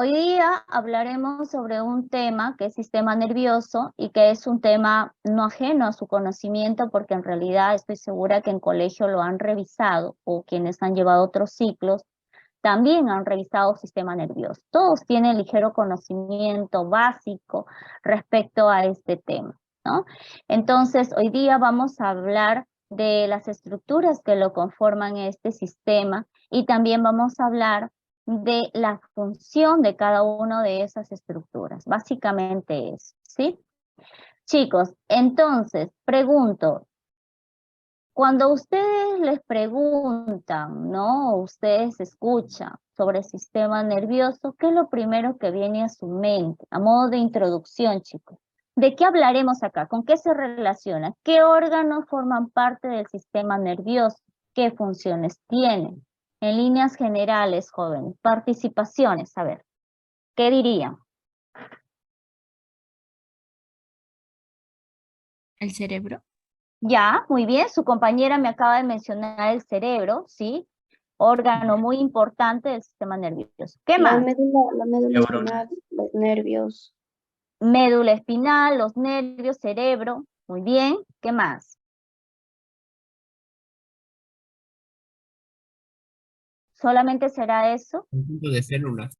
Hoy día hablaremos sobre un tema que es sistema nervioso y que es un tema no ajeno a su conocimiento porque en realidad estoy segura que en colegio lo han revisado o quienes han llevado otros ciclos también han revisado sistema nervioso. Todos tienen ligero conocimiento básico respecto a este tema, ¿no? Entonces, hoy día vamos a hablar de las estructuras que lo conforman este sistema y también vamos a hablar de la función de cada una de esas estructuras. Básicamente eso, ¿sí? Chicos, entonces, pregunto, cuando ustedes les preguntan, ¿no? Ustedes escuchan sobre el sistema nervioso, ¿qué es lo primero que viene a su mente? A modo de introducción, chicos. ¿De qué hablaremos acá? ¿Con qué se relaciona? ¿Qué órganos forman parte del sistema nervioso? ¿Qué funciones tienen? En líneas generales, jóvenes. Participaciones, a ver, ¿qué dirían? El cerebro. Ya, muy bien, su compañera me acaba de mencionar el cerebro, ¿sí? Órgano muy importante del sistema nervioso. ¿Qué más? La médula Neurona. espinal, los nervios, Médula espinal, los nervios, cerebro. Muy bien. ¿Qué más? ¿Solamente será eso? Conjunto de células.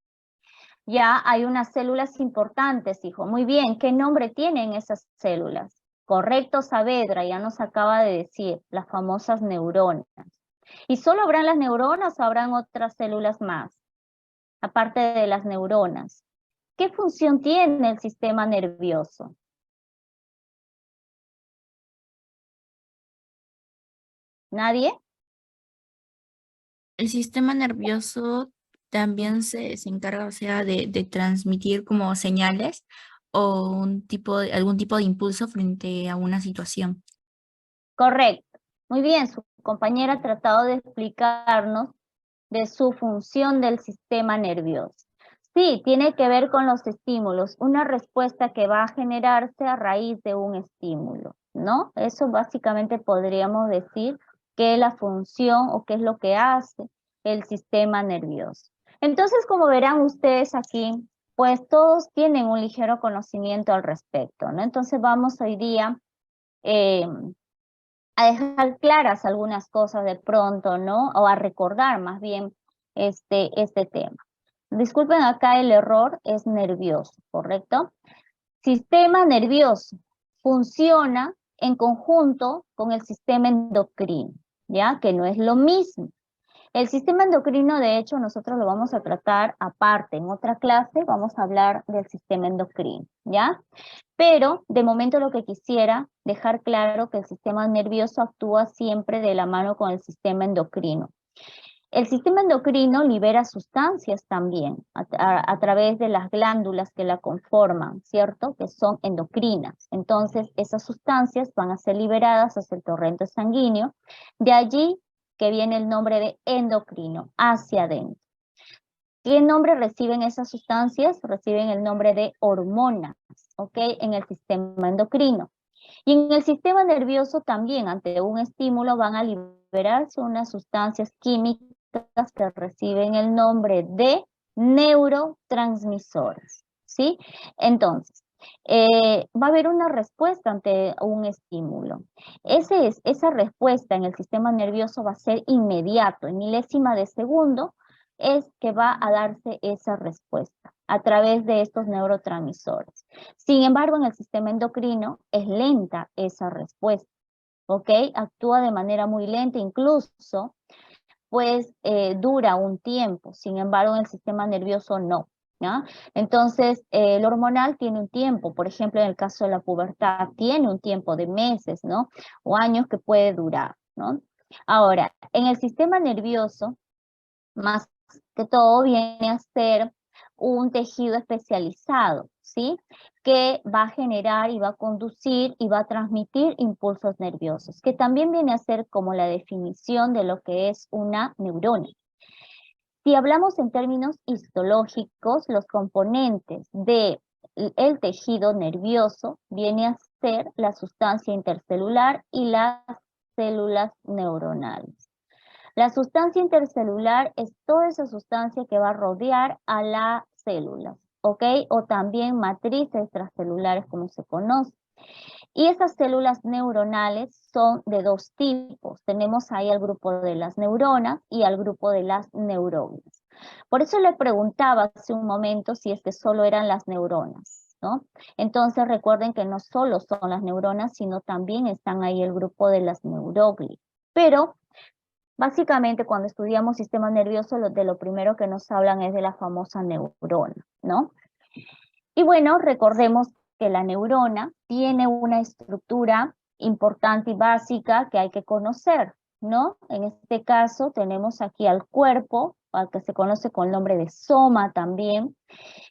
Ya hay unas células importantes, hijo. Muy bien. ¿Qué nombre tienen esas células? Correcto, Saavedra, ya nos acaba de decir, las famosas neuronas. ¿Y solo habrán las neuronas o habrán otras células más? Aparte de las neuronas. ¿Qué función tiene el sistema nervioso? ¿Nadie? El sistema nervioso también se encarga, o sea, de transmitir como señales o algún tipo de impulso frente a una situación. Correcto. Muy bien, su compañera ha tratado de explicarnos de su función del sistema nervioso. Sí, tiene que ver con los estímulos, una respuesta que va a generarse a raíz de un estímulo, ¿no? Eso básicamente podríamos decir que es la función o qué es lo que hace el sistema nervioso. Entonces, como verán ustedes aquí, pues todos tienen un ligero conocimiento al respecto, ¿no? Entonces vamos hoy día eh, a dejar claras algunas cosas de pronto, ¿no? O a recordar más bien este tema. Disculpen acá el error, es nervioso, ¿correcto? Sistema nervioso funciona en conjunto con el sistema endocrino, ¿ya? Que no es lo mismo. El sistema endocrino, de hecho, nosotros lo vamos a tratar aparte. En otra clase vamos a hablar del sistema endocrino, ¿ya? Pero de momento lo que quisiera dejar claro que el sistema nervioso actúa siempre de la mano con el sistema endocrino. El sistema endocrino libera sustancias también a través de las glándulas que la conforman, ¿cierto? Que son endocrinas. Entonces, esas sustancias van a ser liberadas hacia el torrente sanguíneo. De allí que viene el nombre de endocrino, hacia adentro. ¿Qué nombre reciben esas sustancias? Reciben el nombre de hormonas, ¿ok? En el sistema endocrino. Y en el sistema nervioso también, ante un estímulo, van a liberarse unas sustancias químicas que reciben el nombre de neurotransmisores, ¿sí? Entonces, va a haber una respuesta ante un estímulo. Esa respuesta en el sistema nervioso va a ser inmediato, en milésima de segundo, es que va a darse esa respuesta a través de estos neurotransmisores. Sin embargo, en el sistema endocrino es lenta esa respuesta, ¿ok? Actúa de manera muy lenta, incluso, pues dura un tiempo. Sin embargo, en el sistema nervioso no, ¿ya? Entonces, el hormonal tiene un tiempo, por ejemplo, en el caso de la pubertad, tiene un tiempo de meses, ¿no? O años que puede durar, ¿no? Ahora, en el sistema nervioso, más que todo viene a ser un tejido especializado, ¿sí? Que va a generar y va a conducir y va a transmitir impulsos nerviosos, que también viene a ser como la definición de lo que es una neurona. Si hablamos en términos histológicos, los componentes del tejido nervioso viene a ser la sustancia intercelular y las células neuronales. La sustancia intercelular es toda esa sustancia que va a rodear a la células, ¿ok? O también matrices extracelulares, como se conoce. Y esas células neuronales son de dos tipos. Tenemos ahí al grupo de las neuronas y al grupo de las neuronas. Por eso le preguntaba hace un momento si es que solo eran las neuronas, ¿no? Entonces recuerden que no solo son las neuronas, sino también están ahí el grupo de las neuroglias. Pero básicamente cuando estudiamos sistema nervioso, de lo primero que nos hablan es de la famosa neurona, ¿no? Y bueno, recordemos que la neurona tiene una estructura importante y básica que hay que conocer, ¿no? En este caso tenemos aquí al cuerpo, al que se conoce con el nombre de soma también,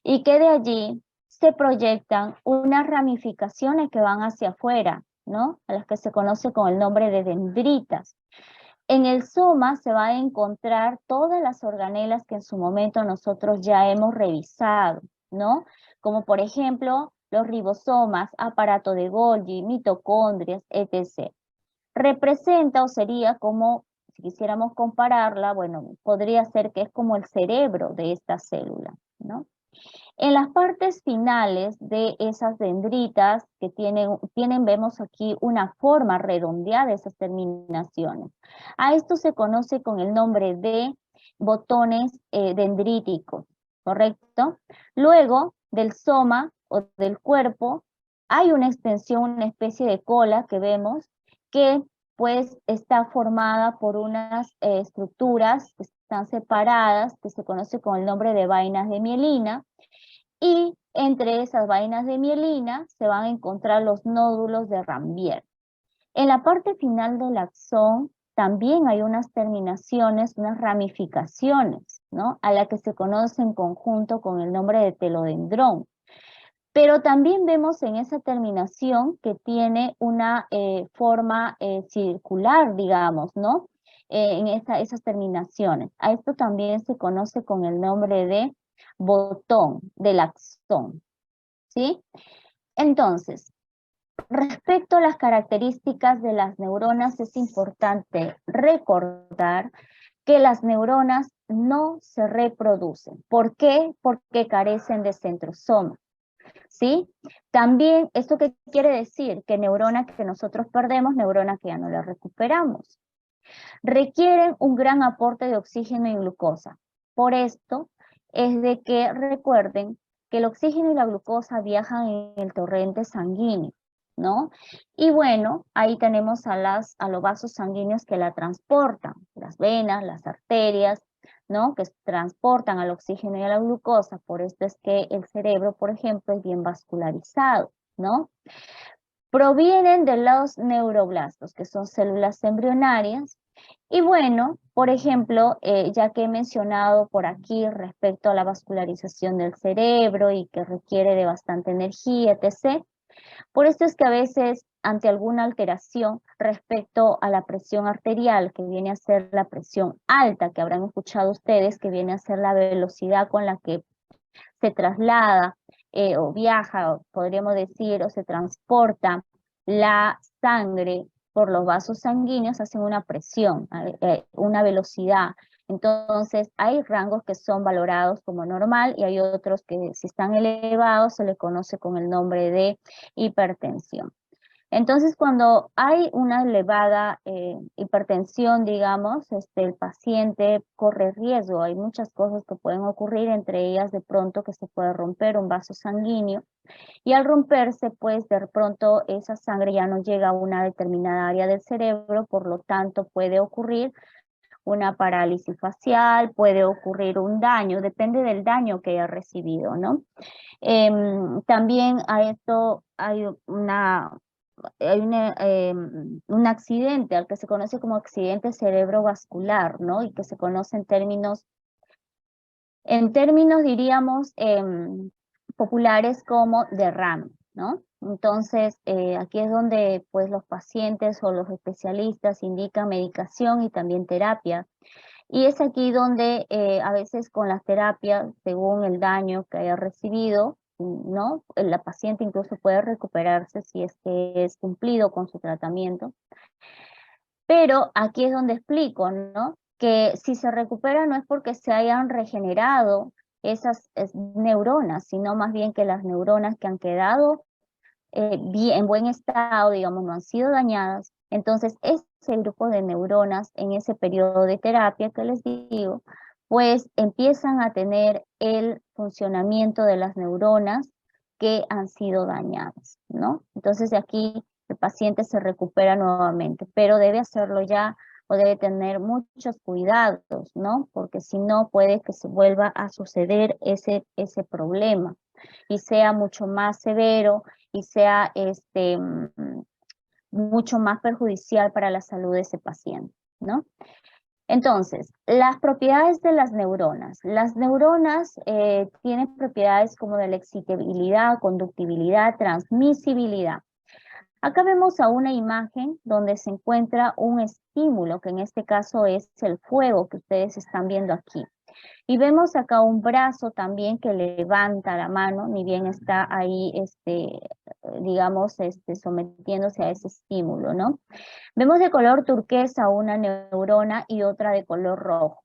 y que de allí se proyectan unas ramificaciones que van hacia afuera, ¿no? A las que se conoce con el nombre de dendritas. En el soma se va a encontrar todas las organelas que en su momento nosotros ya hemos revisado, ¿no? Como por ejemplo los ribosomas, aparato de Golgi, mitocondrias, etc. Representa o sería como, si quisiéramos compararla, bueno, podría ser que es como el cerebro de esta célula, ¿no? En las partes finales de esas dendritas que vemos aquí una forma redondeada de esas terminaciones. A esto se conoce con el nombre de botones dendríticos, ¿correcto? Luego del soma o del cuerpo hay una extensión, una especie de cola que vemos que pues está formada por unas estructuras que están separadas, que se conoce con el nombre de vainas de mielina, y entre esas vainas de mielina se van a encontrar los nódulos de Ranvier. En la parte final del axón también hay unas terminaciones, unas ramificaciones, ¿no? A la que se conoce en conjunto con el nombre de telodendrón. Pero también vemos en esa terminación que tiene una forma circular, digamos, ¿no? En esas terminaciones. A esto también se conoce con el nombre de botón del axón, ¿sí? Entonces, respecto a las características de las neuronas, es importante recordar que las neuronas no se reproducen. ¿Por qué? Porque carecen de centrosoma, ¿sí? También, ¿esto qué quiere decir? Que neurona que nosotros perdemos, neurona que ya no la recuperamos. Requieren un gran aporte de oxígeno y glucosa. Por esto es de que recuerden que el oxígeno y la glucosa viajan en el torrente sanguíneo, ¿no? Y bueno, ahí tenemos a los vasos sanguíneos que la transportan, las venas, las arterias, ¿no? Que transportan al oxígeno y a la glucosa. Por esto es que el cerebro, por ejemplo, es bien vascularizado, ¿no? Provienen de los neuroblastos, que son células embrionarias. Y bueno, por ejemplo, ya que he mencionado por aquí respecto a la vascularización del cerebro y que requiere de bastante energía, etc. Por esto es que a veces ante alguna alteración respecto a la presión arterial, que viene a ser la presión alta, que habrán escuchado ustedes, que viene a ser la velocidad con la que se traslada o viaja, o podríamos decir, o se transporta la sangre por los vasos sanguíneos, hacen una presión, una velocidad. Entonces, hay rangos que son valorados como normal y hay otros que si están elevados se le conoce con el nombre de hipertensión. Entonces, cuando hay una elevada hipertensión, digamos, el paciente corre riesgo. Hay muchas cosas que pueden ocurrir, entre ellas de pronto que se puede romper un vaso sanguíneo. Y al romperse, pues de pronto esa sangre ya no llega a una determinada área del cerebro, por lo tanto puede ocurrir una parálisis facial, puede ocurrir un daño, depende del daño que haya recibido, ¿no? También a esto hay un accidente al que se conoce como accidente cerebrovascular, ¿no? Y que se conoce en términos diríamos, populares como derrame, ¿no? Entonces, aquí es donde pues los pacientes o los especialistas indican medicación y también terapia. Y es aquí donde a veces con las terapias, según el daño que haya recibido, ¿no? La paciente incluso puede recuperarse si es que es cumplido con su tratamiento. Pero aquí es donde explico, ¿no? Que si se recupera no es porque se hayan regenerado esas neuronas, sino más bien que las neuronas que han quedado en buen estado, digamos, no han sido dañadas. Entonces, ese grupo de neuronas en ese periodo de terapia que les digo, pues empiezan a tener el funcionamiento de las neuronas que han sido dañadas, ¿no? Entonces, de aquí el paciente se recupera nuevamente, pero debe hacerlo ya o debe tener muchos cuidados, ¿no? Porque si no, puede que se vuelva a suceder ese problema y sea mucho más severo y sea mucho más perjudicial para la salud de ese paciente, ¿no? Entonces, las propiedades de las neuronas. Las neuronas tienen propiedades como de la excitabilidad, conductibilidad, transmisibilidad. Acá vemos a una imagen donde se encuentra un estímulo, que en este caso es el fuego que ustedes están viendo aquí. Y vemos acá un brazo también que levanta la mano, ni bien está ahí, digamos, sometiéndose a ese estímulo, ¿no? Vemos de color turquesa una neurona y otra de color rojo.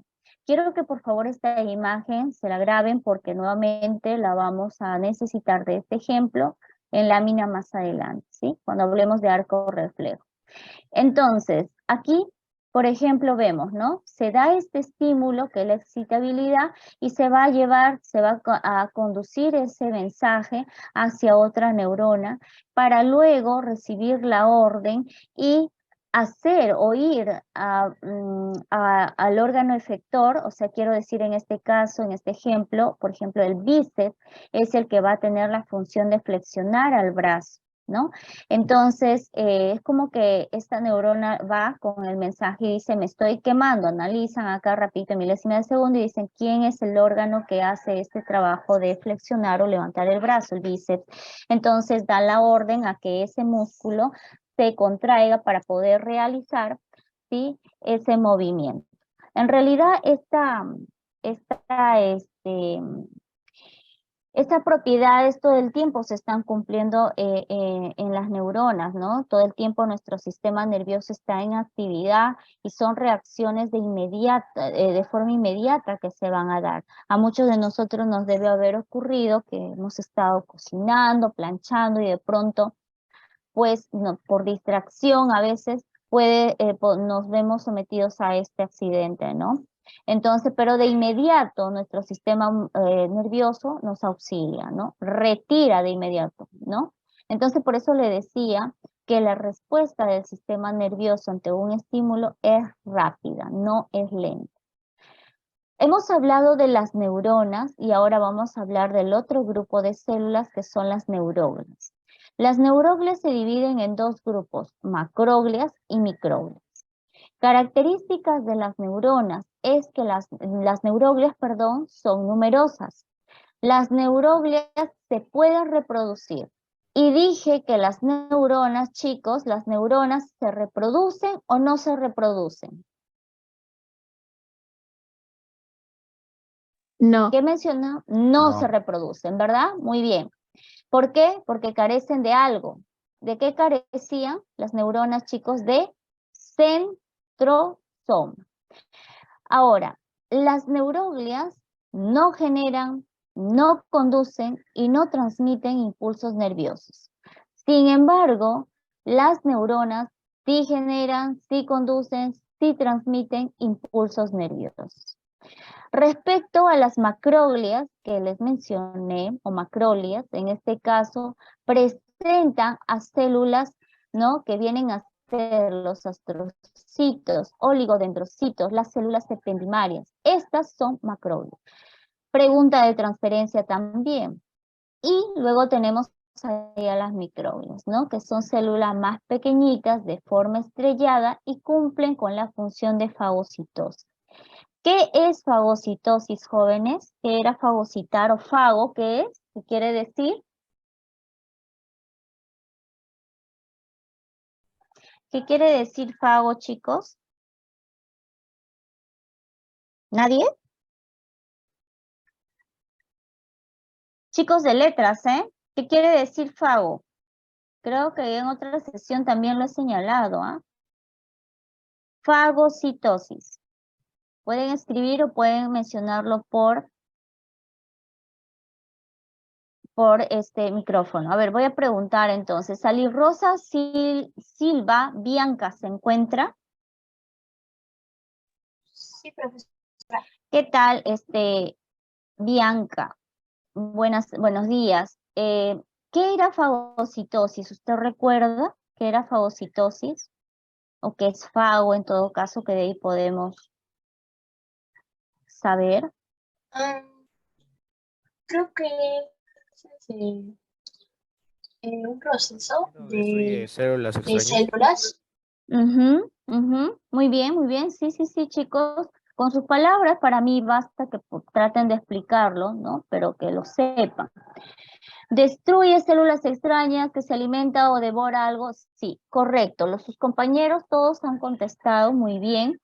Quiero que por favor esta imagen se la graben porque nuevamente la vamos a necesitar de este ejemplo en lámina más adelante, ¿sí? Cuando hablemos de arco reflejo. Entonces, aquí, por ejemplo, vemos, ¿no? Se da este estímulo que es la excitabilidad y se va a conducir ese mensaje hacia otra neurona para luego recibir la orden y hacer o ir al órgano efector, o sea, quiero decir en este caso, en este ejemplo, por ejemplo, el bíceps es el que va a tener la función de flexionar al brazo, ¿no? Entonces, es como que esta neurona va con el mensaje y dice, me estoy quemando, analizan acá rapidito, milésima de segundo, y dicen, ¿quién es el órgano que hace este trabajo de flexionar o levantar el brazo, el bíceps? Entonces, da la orden a que ese músculo se contraiga para poder realizar, ¿sí?, ese movimiento. En realidad, estas propiedades todo el tiempo se están cumpliendo en las neuronas, ¿no? Todo el tiempo nuestro sistema nervioso está en actividad y son reacciones de forma inmediata que se van a dar. A muchos de nosotros nos debe haber ocurrido que hemos estado cocinando, planchando y de pronto, pues no, por distracción a veces nos vemos sometidos a este accidente, ¿no? Entonces, pero de inmediato nuestro sistema nervioso nos auxilia, ¿no? Retira de inmediato, ¿no? Entonces, por eso le decía que la respuesta del sistema nervioso ante un estímulo es rápida, no es lenta. Hemos hablado de las neuronas y ahora vamos a hablar del otro grupo de células que son las neuroglias. Las neuroglias se dividen en dos grupos, macroglias y microglias. Características de las neuronas es que las neuroglias, son numerosas. Las neuroglias se pueden reproducir. Y dije que las neuronas, chicos, las neuronas se reproducen o no se reproducen. No. ¿Qué mencionó? No se reproducen, ¿verdad? Muy bien. ¿Por qué? Porque carecen de algo. ¿De qué carecían las neuronas, chicos? De centrosoma. Ahora, las neuroglias no generan, no conducen y no transmiten impulsos nerviosos. Sin embargo, las neuronas sí generan, sí conducen, sí transmiten impulsos nerviosos. Respecto a las macroglias que les mencioné, o macroglias, en este caso, presentan a células, ¿no?, que vienen a ser los astrocitos, oligodendrocitos, las células ependimarias. Estas son macroglias. Pregunta de transferencia también. Y luego tenemos ahí a las microglias, ¿no?, que son células más pequeñitas de forma estrellada y cumplen con la función de fagocitosis. ¿Qué es fagocitosis, jóvenes? ¿Qué era fagocitar o fago? ¿Qué es? ¿Qué quiere decir? ¿Qué quiere decir fago, chicos? ¿Nadie? Chicos de letras, ¿eh? ¿Qué quiere decir fago? Creo que en otra sesión también lo he señalado, ¿ah? Fagocitosis. Pueden escribir o pueden mencionarlo por por este micrófono. A ver, voy a preguntar entonces. Sally Rosa Silva Bianca, ¿se encuentra? Sí, profesora. ¿Qué tal, Bianca? Buenos días. ¿Qué era fagocitosis? ¿Usted recuerda qué era fagocitosis? ¿O qué es fago en todo caso, que de ahí podemos saber? Creo que es un proceso Destruye células de extrañas. células. Ujú, ujú. Muy bien. Sí, chicos. Con sus palabras, para mí basta que traten de explicarlo, ¿no? Pero que lo sepan. ¿Destruye células extrañas, que se alimenta o devora algo? Sí, correcto. Sus compañeros todos han contestado muy bien.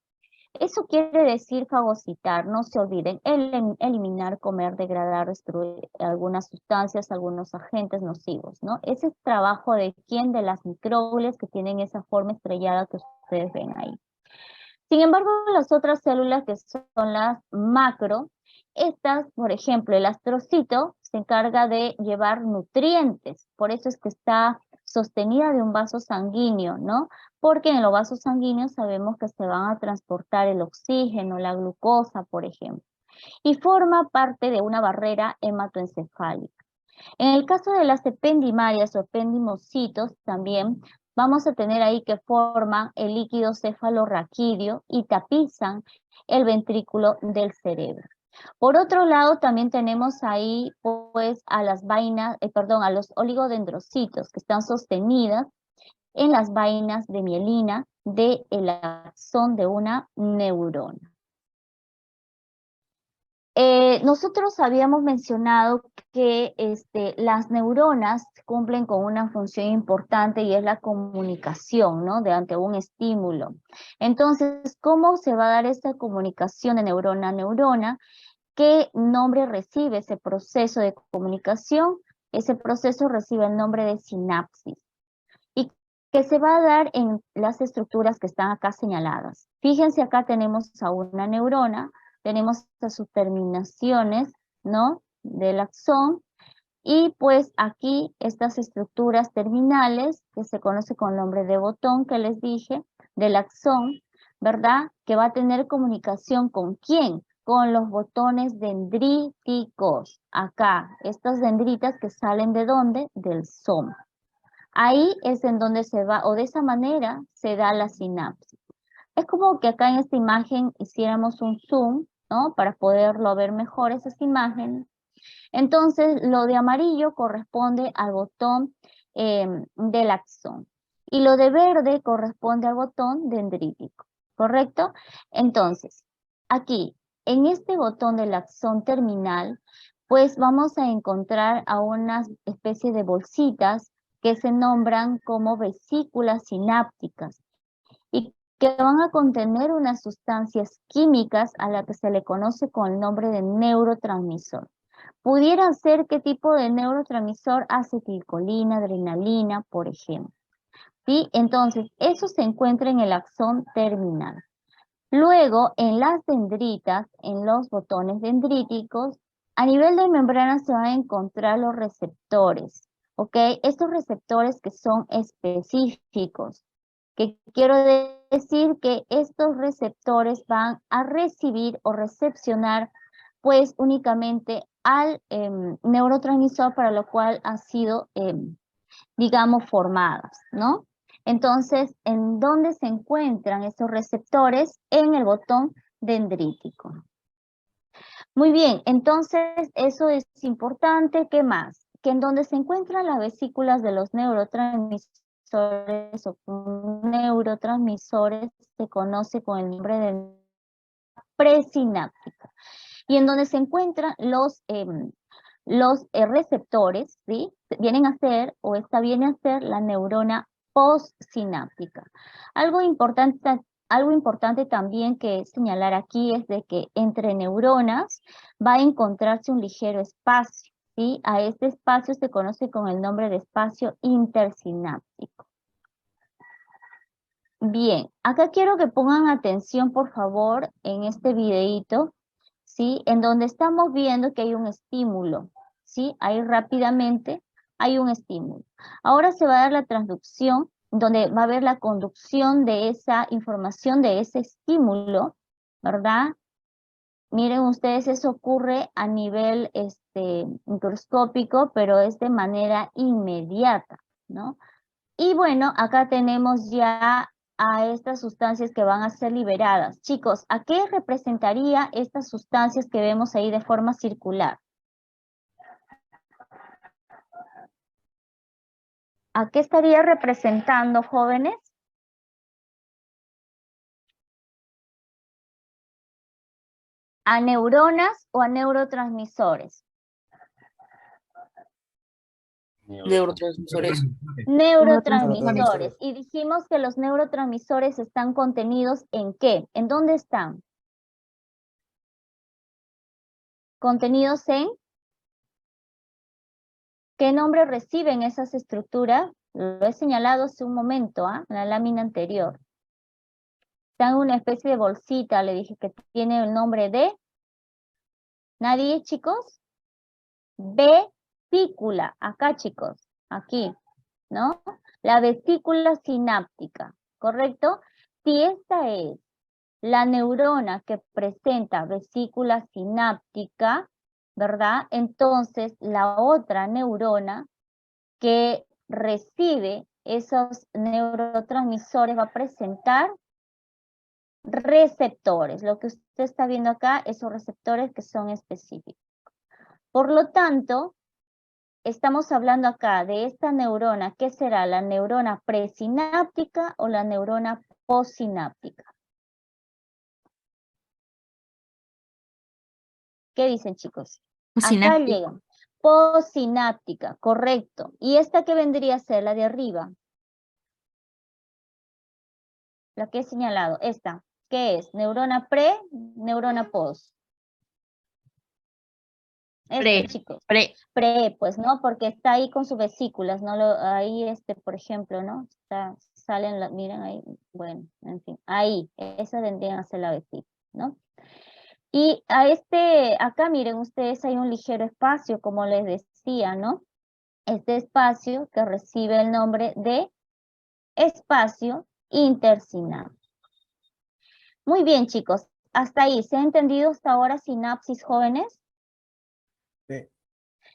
Eso quiere decir fagocitar, no se olviden, eliminar, comer, degradar, destruir algunas sustancias, algunos agentes nocivos, ¿no? Ese es trabajo de quién, de las microbios que tienen esa forma estrellada que ustedes ven ahí. Sin embargo, las otras células que son las macro, estas, por ejemplo, el astrocito se encarga de llevar nutrientes, por eso es que está sostenida de un vaso sanguíneo, ¿no? Porque en los vasos sanguíneos sabemos que se van a transportar el oxígeno, la glucosa, por ejemplo, y forma parte de una barrera hematoencefálica. En el caso de las ependimarias o ependimocitos, también vamos a tener ahí que forman el líquido cefalorraquídeo y tapizan el ventrículo del cerebro. Por otro lado, también tenemos ahí pues a las vainas, a los oligodendrocitos que están sostenidas en las vainas de mielina del axón de una neurona. Nosotros habíamos mencionado que las neuronas cumplen con una función importante y es la comunicación, ¿no? Ante un estímulo. Entonces, ¿cómo se va a dar esta comunicación de neurona a neurona? ¿Qué nombre recibe ese proceso de comunicación? Ese proceso recibe el nombre de sinapsis y que se va a dar en las estructuras que están acá señaladas. Fíjense, acá tenemos a una neurona, tenemos a sus terminaciones, ¿no? Del axón, y pues aquí estas estructuras terminales, que se conoce con el nombre de botón que les dije, del axón, ¿verdad? Que va a tener comunicación ¿con quién? Con los botones dendríticos. Acá, estas dendritas que salen ¿de dónde? Del soma. Ahí es en donde se va, o de esa manera se da la sinapsis. Es como que acá en esta imagen hiciéramos un zoom, ¿no? Para poderlo ver mejor esas imágenes. Entonces, lo de amarillo corresponde al botón del axón. Y lo de verde corresponde al botón dendrítico, ¿correcto? Entonces, aquí, en este botón del axón terminal, pues vamos a encontrar a una especie de bolsitas que se nombran como vesículas sinápticas y que van a contener unas sustancias químicas a la que se le conoce con el nombre de neurotransmisor. Pudiera ser qué tipo de neurotransmisor: acetilcolina, adrenalina, por ejemplo. ¿Sí? Entonces, eso se encuentra en el axón terminal. Luego, en las dendritas, en los botones dendríticos, a nivel de membrana se van a encontrar los receptores, ¿ok? Estos receptores que son específicos, que quiero decir que estos receptores van a recibir o recepcionar pues únicamente al neurotransmisor para lo cual ha sido, digamos, formadas, ¿no? Entonces, ¿en dónde se encuentran estos receptores? En el botón dendrítico. Muy bien, entonces eso es importante. ¿Qué más? Que en donde se encuentran las vesículas de los neurotransmisores o neurotransmisores se conoce con el nombre de presináptica. Y en donde se encuentran los receptores, ¿sí? Vienen a ser, o esta viene a ser la neurona postsináptica. Algo importante también que señalar aquí es de que entre neuronas va a encontrarse un ligero espacio, ¿sí? A este espacio se conoce con el nombre de espacio intersináptico. Bien, acá quiero que pongan atención, por favor, en este videíto, ¿sí? En donde estamos viendo que hay un estímulo, ¿sí? Ahí rápidamente hay un estímulo. Ahora se va a dar la transducción, donde va a haber la conducción de esa información, de ese estímulo, ¿verdad? Miren ustedes, eso ocurre a nivel microscópico, pero es de manera inmediata, ¿no? Y bueno, acá tenemos ya a estas sustancias que van a ser liberadas. Chicos, ¿a qué representaría estas sustancias que vemos ahí de forma circular? ¿A qué estaría representando, jóvenes? ¿A neuronas o a neurotransmisores? Neurotransmisores. Neurotransmisores. Y dijimos que los neurotransmisores están contenidos ¿en qué? ¿En dónde están? Contenidos en... ¿Qué nombre reciben esas estructuras? Lo he señalado hace un momento, en la lámina anterior. Están en una especie de bolsita, le dije que tiene el nombre de... ¿Nadie, chicos? Vesícula, acá, chicos, aquí, ¿no? La vesícula sináptica, ¿correcto? Si esta es la neurona que presenta vesícula sináptica, ¿verdad? Entonces, la otra neurona que recibe esos neurotransmisores va a presentar receptores. Lo que usted está viendo acá, esos receptores que son específicos. Por lo tanto, estamos hablando acá de esta neurona, ¿qué será? ¿La neurona presináptica o la neurona postsináptica? ¿Qué dicen, chicos? Acá Sináptica. llegan. Postsináptica, correcto. ¿Y esta qué vendría a ser? La de arriba. La que he señalado, esta. ¿Qué es? ¿Neurona pre, neurona post? Pre, chicos. pre. Pre, pues, ¿no? Porque está ahí con sus vesículas, ¿no? Ahí, por ejemplo, ¿no? Salen, miren ahí, bueno, en fin. Ahí, esa vendrían a ser la vesícula, ¿no? Y acá miren ustedes, hay un ligero espacio, como les decía, ¿no? Este espacio que recibe el nombre de espacio intersináptico. Muy bien, chicos. Hasta ahí, ¿se ha entendido hasta ahora sinapsis, jóvenes? Sí.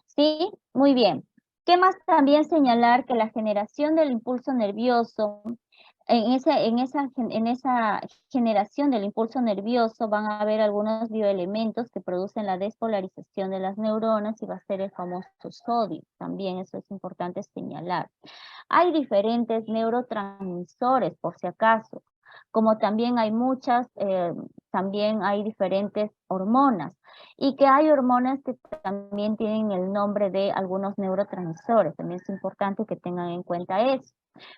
Sí, muy bien. ¿Qué más también señalar? Que la generación del impulso nervioso, en esa generación del impulso nervioso van a haber algunos bioelementos que producen la despolarización de las neuronas y va a ser el famoso sodio. También eso es importante señalar. Hay diferentes neurotransmisores, por si acaso, como también hay también hay diferentes hormonas, y que hay hormonas que también tienen el nombre de algunos neurotransmisores. También es importante que tengan en cuenta eso,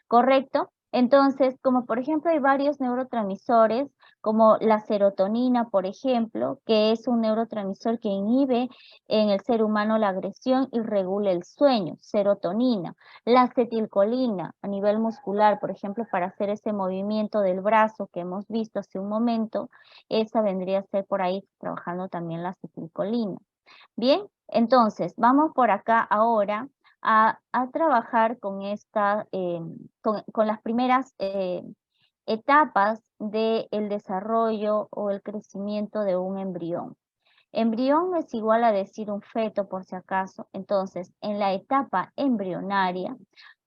¿correcto? Entonces, como por ejemplo hay varios neurotransmisores, como la serotonina, por ejemplo, que es un neurotransmisor que inhibe en el ser humano la agresión y regula el sueño, serotonina. La acetilcolina a nivel muscular, por ejemplo, para hacer ese movimiento del brazo que hemos visto hace un momento, esa vendría a ser por ahí trabajando también la acetilcolina. Bien, entonces vamos por acá ahora a trabajar con con las primeras etapas del desarrollo o el crecimiento de un embrión. Embrión es igual a decir un feto, por si acaso. Entonces, en la etapa embrionaria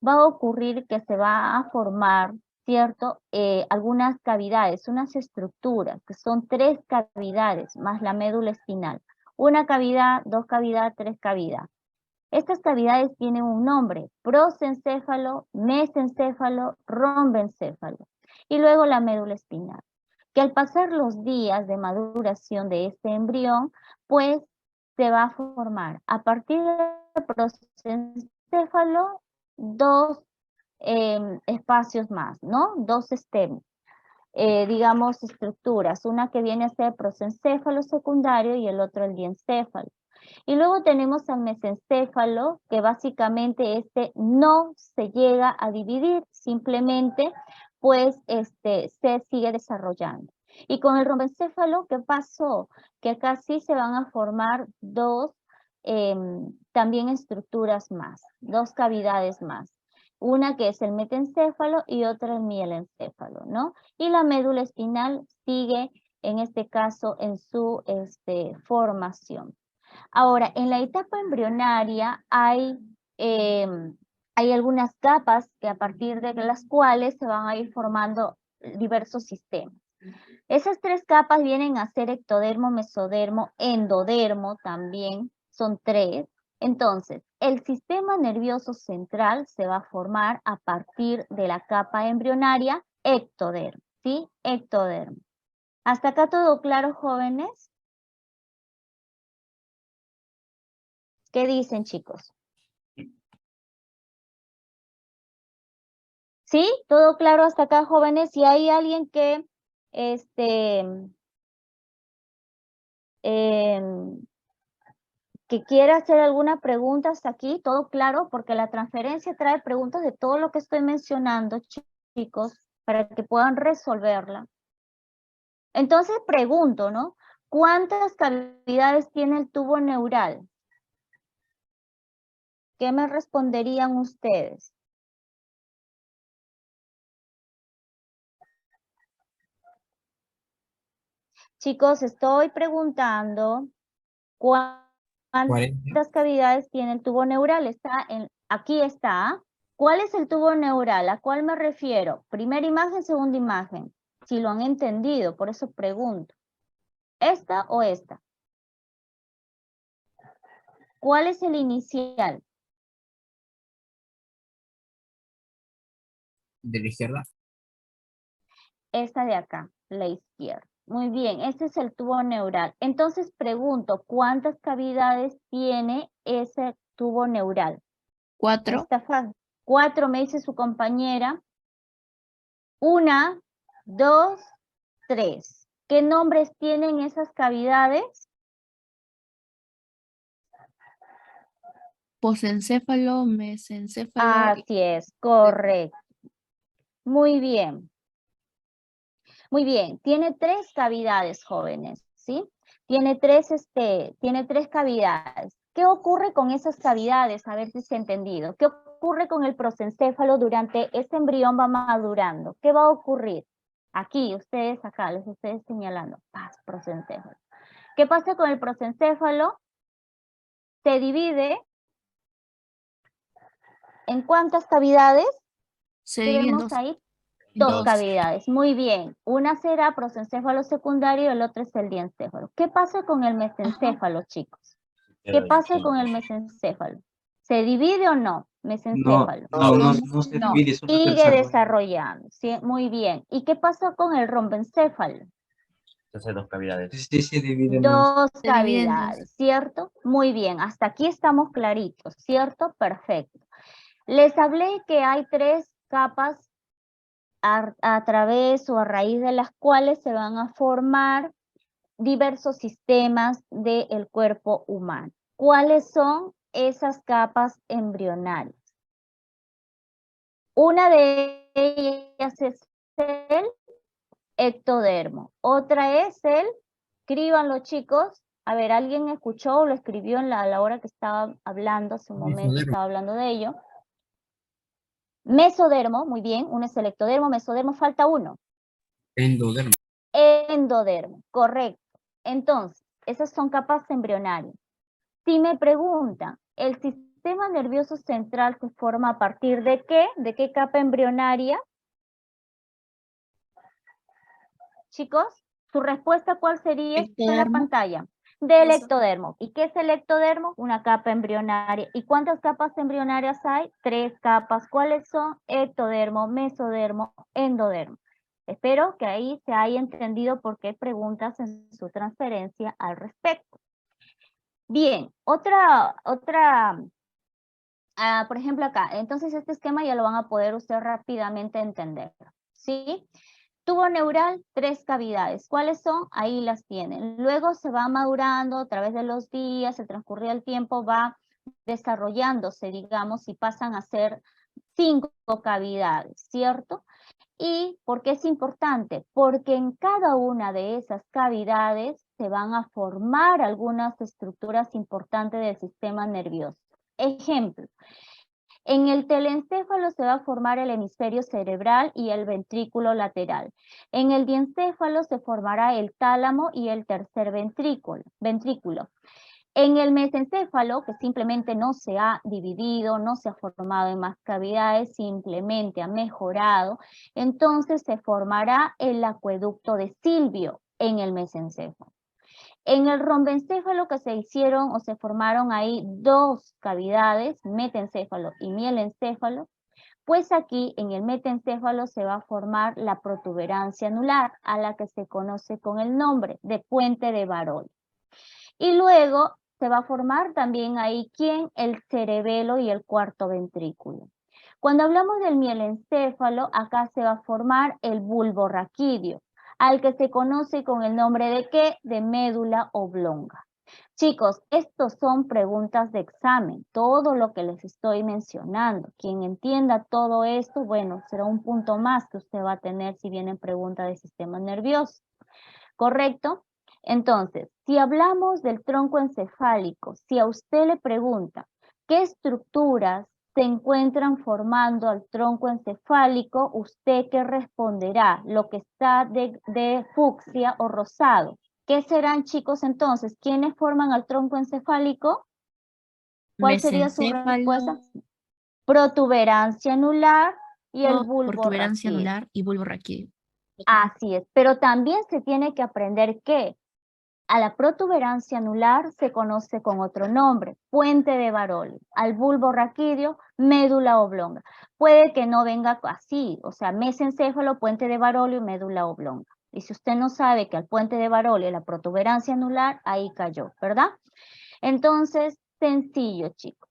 va a ocurrir que se va a formar, ¿cierto? Algunas cavidades, unas estructuras, que son 3 cavidades, más la médula espinal. 1 cavidad, 2 cavidades, 3 cavidades. Estas cavidades tienen un nombre: prosencéfalo, mesencéfalo, rombencéfalo. Y luego la médula espinal, que al pasar los días de maduración de este embrión, pues se va a formar a partir del prosencéfalo 2 espacios más, ¿no? 2 digamos, estructuras, una que viene a ser prosencéfalo secundario y el otro el diencéfalo. Y luego tenemos al mesencéfalo, que básicamente no se llega a dividir, simplemente pues se sigue desarrollando. Y con el rombencéfalo, ¿qué pasó? Que acá sí se van a formar 2 también estructuras más, 2 cavidades más. Una que es el metencéfalo y otra el mielencéfalo, ¿no? Y la médula espinal sigue, en este caso, en su formación. Ahora, en la etapa embrionaria hay algunas capas que a partir de las cuales se van a ir formando diversos sistemas. Esas 3 capas vienen a ser ectodermo, mesodermo, endodermo también, son 3. Entonces, el sistema nervioso central se va a formar a partir de la capa embrionaria ectodermo, ¿sí? Ectodermo. ¿Hasta acá todo claro, jóvenes? ¿Qué dicen, chicos? ¿Sí? ¿Todo claro hasta acá, jóvenes? Si hay alguien que que quiera hacer alguna pregunta hasta aquí, todo claro, porque la transferencia trae preguntas de todo lo que estoy mencionando, chicos, para que puedan resolverla. Entonces pregunto, ¿no? ¿Cuántas cavidades tiene el tubo neural? ¿Qué me responderían ustedes? Chicos, estoy preguntando cuántas 40. cavidades tiene el tubo neural. Aquí está. ¿Cuál es el tubo neural? ¿A cuál me refiero? Primera imagen, segunda imagen. Si lo han entendido, por eso pregunto. ¿Esta o esta? ¿Cuál es el inicial? De la izquierda. Esta de acá, la izquierda. Muy bien, este es el tubo neural. Entonces pregunto, ¿cuántas cavidades tiene ese tubo neural? 4. Está fácil. 4, me dice su compañera. 1, 2, 3. ¿Qué nombres tienen esas cavidades? Posencéfalo, mesencéfalo. Así es, correcto. Muy bien. Muy bien, tiene 3 cavidades, jóvenes, ¿sí? Tiene 3 cavidades. ¿Qué ocurre con esas cavidades? A ver si se ha entendido. ¿Qué ocurre con el prosencéfalo durante este embrión va madurando? ¿Qué va a ocurrir? Aquí, ustedes acá, les estoy señalando. Prosencéfalo. ¿Qué pasa con el prosencéfalo? Se divide ¿en cuántas cavidades? Se ¿Qué divide en vemos 2. ahí? 2 Dos. cavidades, muy bien. Una será prosencéfalo secundario y el otro es el diencéfalo. ¿Qué pasa con el mesencéfalo, chicos? ¿Qué pasa con el mesencéfalo? ¿Se divide o no? Mesencéfalo. No se No, divide, solo se sigue desarrolla. desarrollando. ¿Sí? Muy bien. ¿Y qué pasa con el rombencéfalo? Entonces 2 cavidades. Sí, se divide 2 Se divide en 2. cavidades, ¿cierto? Muy bien, hasta aquí estamos claritos, ¿cierto? Perfecto. Les hablé que hay 3 capas a través o a raíz de las cuales se van a formar diversos sistemas del cuerpo humano. ¿Cuáles son esas capas embrionarias? Una de ellas es el ectodermo, otra es escríbanlo, chicos. A ver, ¿alguien escuchó o lo escribió a la hora que estaba hablando, hace un momento Mesodermo. estaba hablando de ello? Mesodermo, muy bien, uno es el ectodermo, mesodermo, falta uno. Endodermo. Endodermo, correcto. Entonces, esas son capas embrionarias. Si me preguntan, ¿el sistema nervioso central se forma a partir de qué? ¿De qué capa embrionaria? Chicos, ¿su respuesta cuál sería? Está en la Ectodermo. pantalla. Del ectodermo. ¿Y qué es el ectodermo? Una capa embrionaria. ¿Y cuántas capas embrionarias hay? 3 capas. ¿Cuáles son? Ectodermo, mesodermo, endodermo. Espero que ahí se haya entendido por qué preguntas en su transferencia al respecto. Bien, por ejemplo acá, entonces este esquema ya lo van a poder usted rápidamente entender, ¿sí? Tubo neural, 3 cavidades. ¿Cuáles son? Ahí las tienen. Luego se va madurando a través de los días, el transcurrir del tiempo va desarrollándose, digamos, y pasan a ser 5 cavidades, ¿cierto? ¿Y por qué es importante? Porque en cada una de esas cavidades se van a formar algunas estructuras importantes del sistema nervioso. Ejemplo, en el telencéfalo se va a formar el hemisferio cerebral y el ventrículo lateral. En el diencéfalo se formará el tálamo y el tercer ventrículo. En el mesencéfalo, que simplemente no se ha dividido, no se ha formado en más cavidades, simplemente ha mejorado, entonces se formará el acueducto de Silvio en el mesencéfalo. En el rombencéfalo que se hicieron o se formaron ahí dos cavidades, metencéfalo y mielencéfalo, pues aquí en el metencéfalo se va a formar la protuberancia anular, a la que se conoce con el nombre de puente de Barol. Y luego se va a formar también ahí, ¿quién? El cerebelo y el cuarto ventrículo. Cuando hablamos del mielencéfalo, acá se va a formar el bulbo raquídeo, al que se conoce con el nombre de ¿qué? De médula oblonga. Chicos, estos son preguntas de examen, todo lo que les estoy mencionando. Quien entienda todo esto, bueno, será un punto más que usted va a tener si vienen preguntas de sistema nervioso. ¿Correcto? Entonces, si hablamos del tronco encefálico, si a usted le pregunta qué estructuras se encuentran formando al tronco encefálico, ¿usted qué responderá? Lo que está de fucsia o rosado. ¿Qué serán, chicos, entonces? ¿Quiénes forman al tronco encefálico? ¿Cuál sería su respuesta? Protuberancia anular y el bulbo protuberancia raquídeo. anular y bulbo raquídeo. Así es, pero también se tiene que aprender que a la protuberancia anular se conoce con otro nombre, puente de Baroli. Al bulbo raquídeo, médula oblonga. Puede que no venga así, o sea, mesencéfalo, puente de Baroli y médula oblonga. Y si usted no sabe que al puente de Baroli es la protuberancia anular, ahí cayó, ¿verdad? Entonces, sencillo, chicos.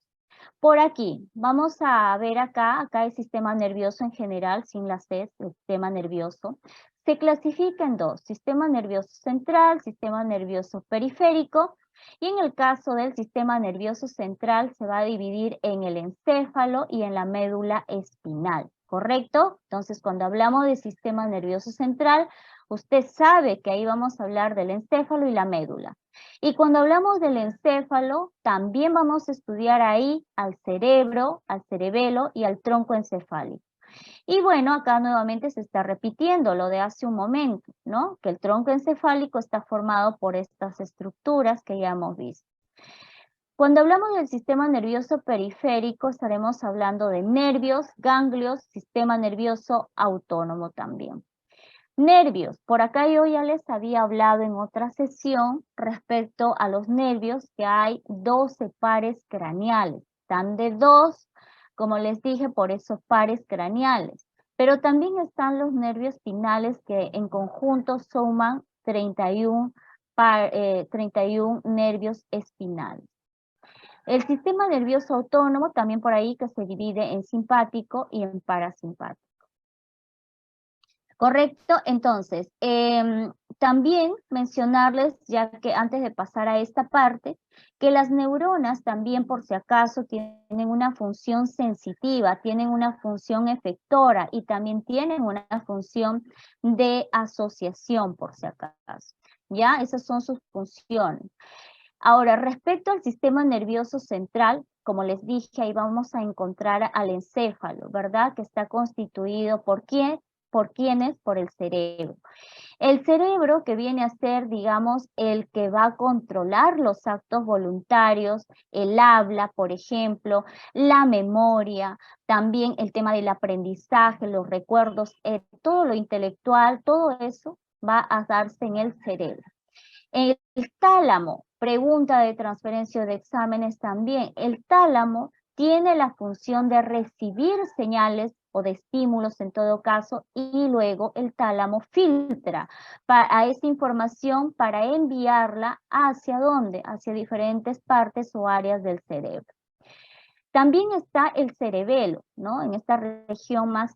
Por aquí, vamos a ver acá el sistema nervioso en general, sin la C, el sistema nervioso. Se clasifica en dos, sistema nervioso central, sistema nervioso periférico, y en el caso del sistema nervioso central se va a dividir en el encéfalo y en la médula espinal, ¿correcto? Entonces, cuando hablamos de sistema nervioso central, usted sabe que ahí vamos a hablar del encéfalo y la médula. Y cuando hablamos del encéfalo, también vamos a estudiar ahí al cerebro, al cerebelo y al tronco encefálico. Y bueno, acá nuevamente se está repitiendo lo de hace un momento, ¿no? Que el tronco encefálico está formado por estas estructuras que ya hemos visto. Cuando hablamos del sistema nervioso periférico, estaremos hablando de nervios, ganglios, sistema nervioso autónomo también. Nervios, por acá yo ya les había hablado en otra sesión respecto a los nervios, que hay 12 pares craneales. Están de 2, como les dije, por esos pares craneales. Pero también están los nervios espinales que en conjunto suman 31 nervios espinales. El sistema nervioso autónomo también por ahí que se divide en simpático y en parasimpático. Correcto, entonces, también mencionarles, ya que antes de pasar a esta parte, que las neuronas también por si acaso tienen una función sensitiva, tienen una función efectora y también tienen una función de asociación por si acaso, ¿ya? Esas son sus funciones. Ahora, respecto al sistema nervioso central, como les dije, ahí vamos a encontrar al encéfalo, ¿verdad? Que está constituido ¿por quién? ¿Por quiénes? Por el cerebro. El cerebro que viene a ser, digamos, el que va a controlar los actos voluntarios, el habla, por ejemplo, la memoria, también el tema del aprendizaje, los recuerdos, todo lo intelectual, todo eso va a darse en el cerebro. El tálamo, pregunta de transferencia de exámenes también, el tálamo tiene la función de recibir señales o de estímulos en todo caso, y luego el tálamo filtra a esa información para enviarla hacia dónde, hacia diferentes partes o áreas del cerebro. También está el cerebelo, ¿no? En esta región más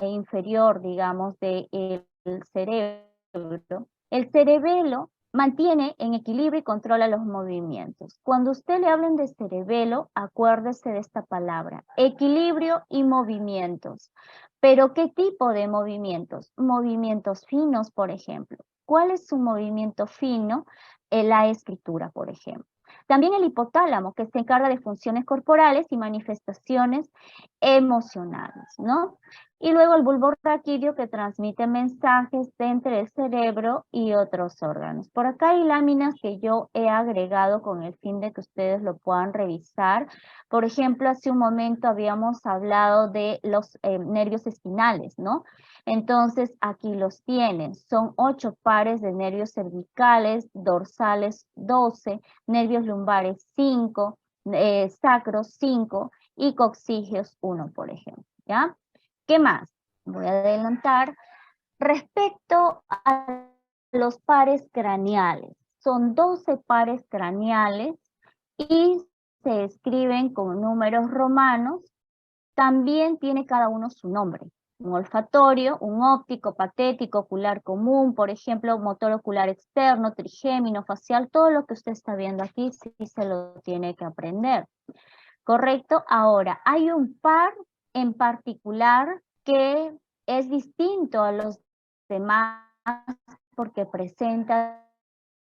inferior, digamos, del cerebro. El cerebelo mantiene en equilibrio y controla los movimientos. Cuando usted le hablen de cerebelo, acuérdese de esta palabra, equilibrio y movimientos. ¿Pero qué tipo de movimientos? Movimientos finos, por ejemplo. cuál es su movimiento fino en la escritura, por ejemplo. También el hipotálamo, que se encarga de funciones corporales y manifestaciones emocionales, ¿no? Y luego el bulbo raquídeo, que transmite mensajes entre el cerebro y otros órganos. Por acá hay láminas que yo he agregado con el fin de que ustedes lo puedan revisar. Por ejemplo, hace un momento habíamos hablado de los nervios espinales, ¿no? Entonces, aquí los tienen. Son 8 pares de nervios cervicales, dorsales 12, nervios lumbares 5, sacros 5 y coxígeos 1, por ejemplo, ¿ya? ¿Qué más? Voy a adelantar. Respecto a los pares craneales, son 12 pares craneales y se escriben con números romanos. También tiene cada uno su nombre. Un olfatorio, un óptico, patético, ocular común, por ejemplo, motor ocular externo, trigémino, facial, todo lo que usted está viendo aquí sí se lo tiene que aprender. ¿Correcto? Ahora, hay un par en particular que es distinto a los demás porque presenta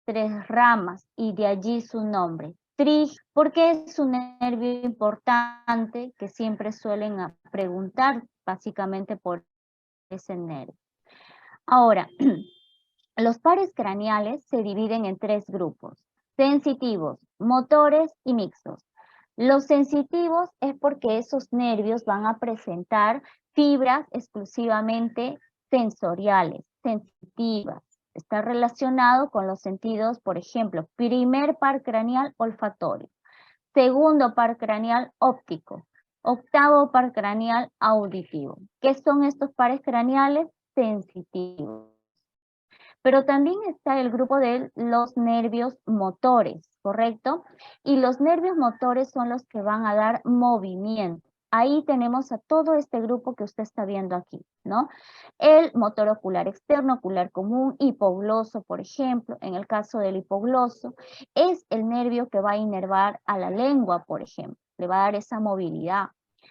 3 ramas y de allí su nombre. Porque es un nervio importante que siempre suelen preguntar básicamente por ese nervio. Ahora, los pares craneales se dividen en 3 grupos: sensitivos, motores y mixtos. Los sensitivos es porque esos nervios van a presentar fibras exclusivamente sensoriales, sensitivas. Está relacionado con los sentidos, por ejemplo, primer par craneal olfatorio, segundo par craneal óptico, octavo par craneal auditivo. ¿Qué son estos pares craneales? Sensitivos. Pero también está el grupo de los nervios motores, ¿correcto? Y los nervios motores son los que van a dar movimiento. Ahí tenemos a todo este grupo que usted está viendo aquí, ¿no? El motor ocular externo, ocular común, hipogloso, por ejemplo. En el caso del hipogloso, es el nervio que va a inervar a la lengua, por ejemplo. Le va a dar esa movilidad.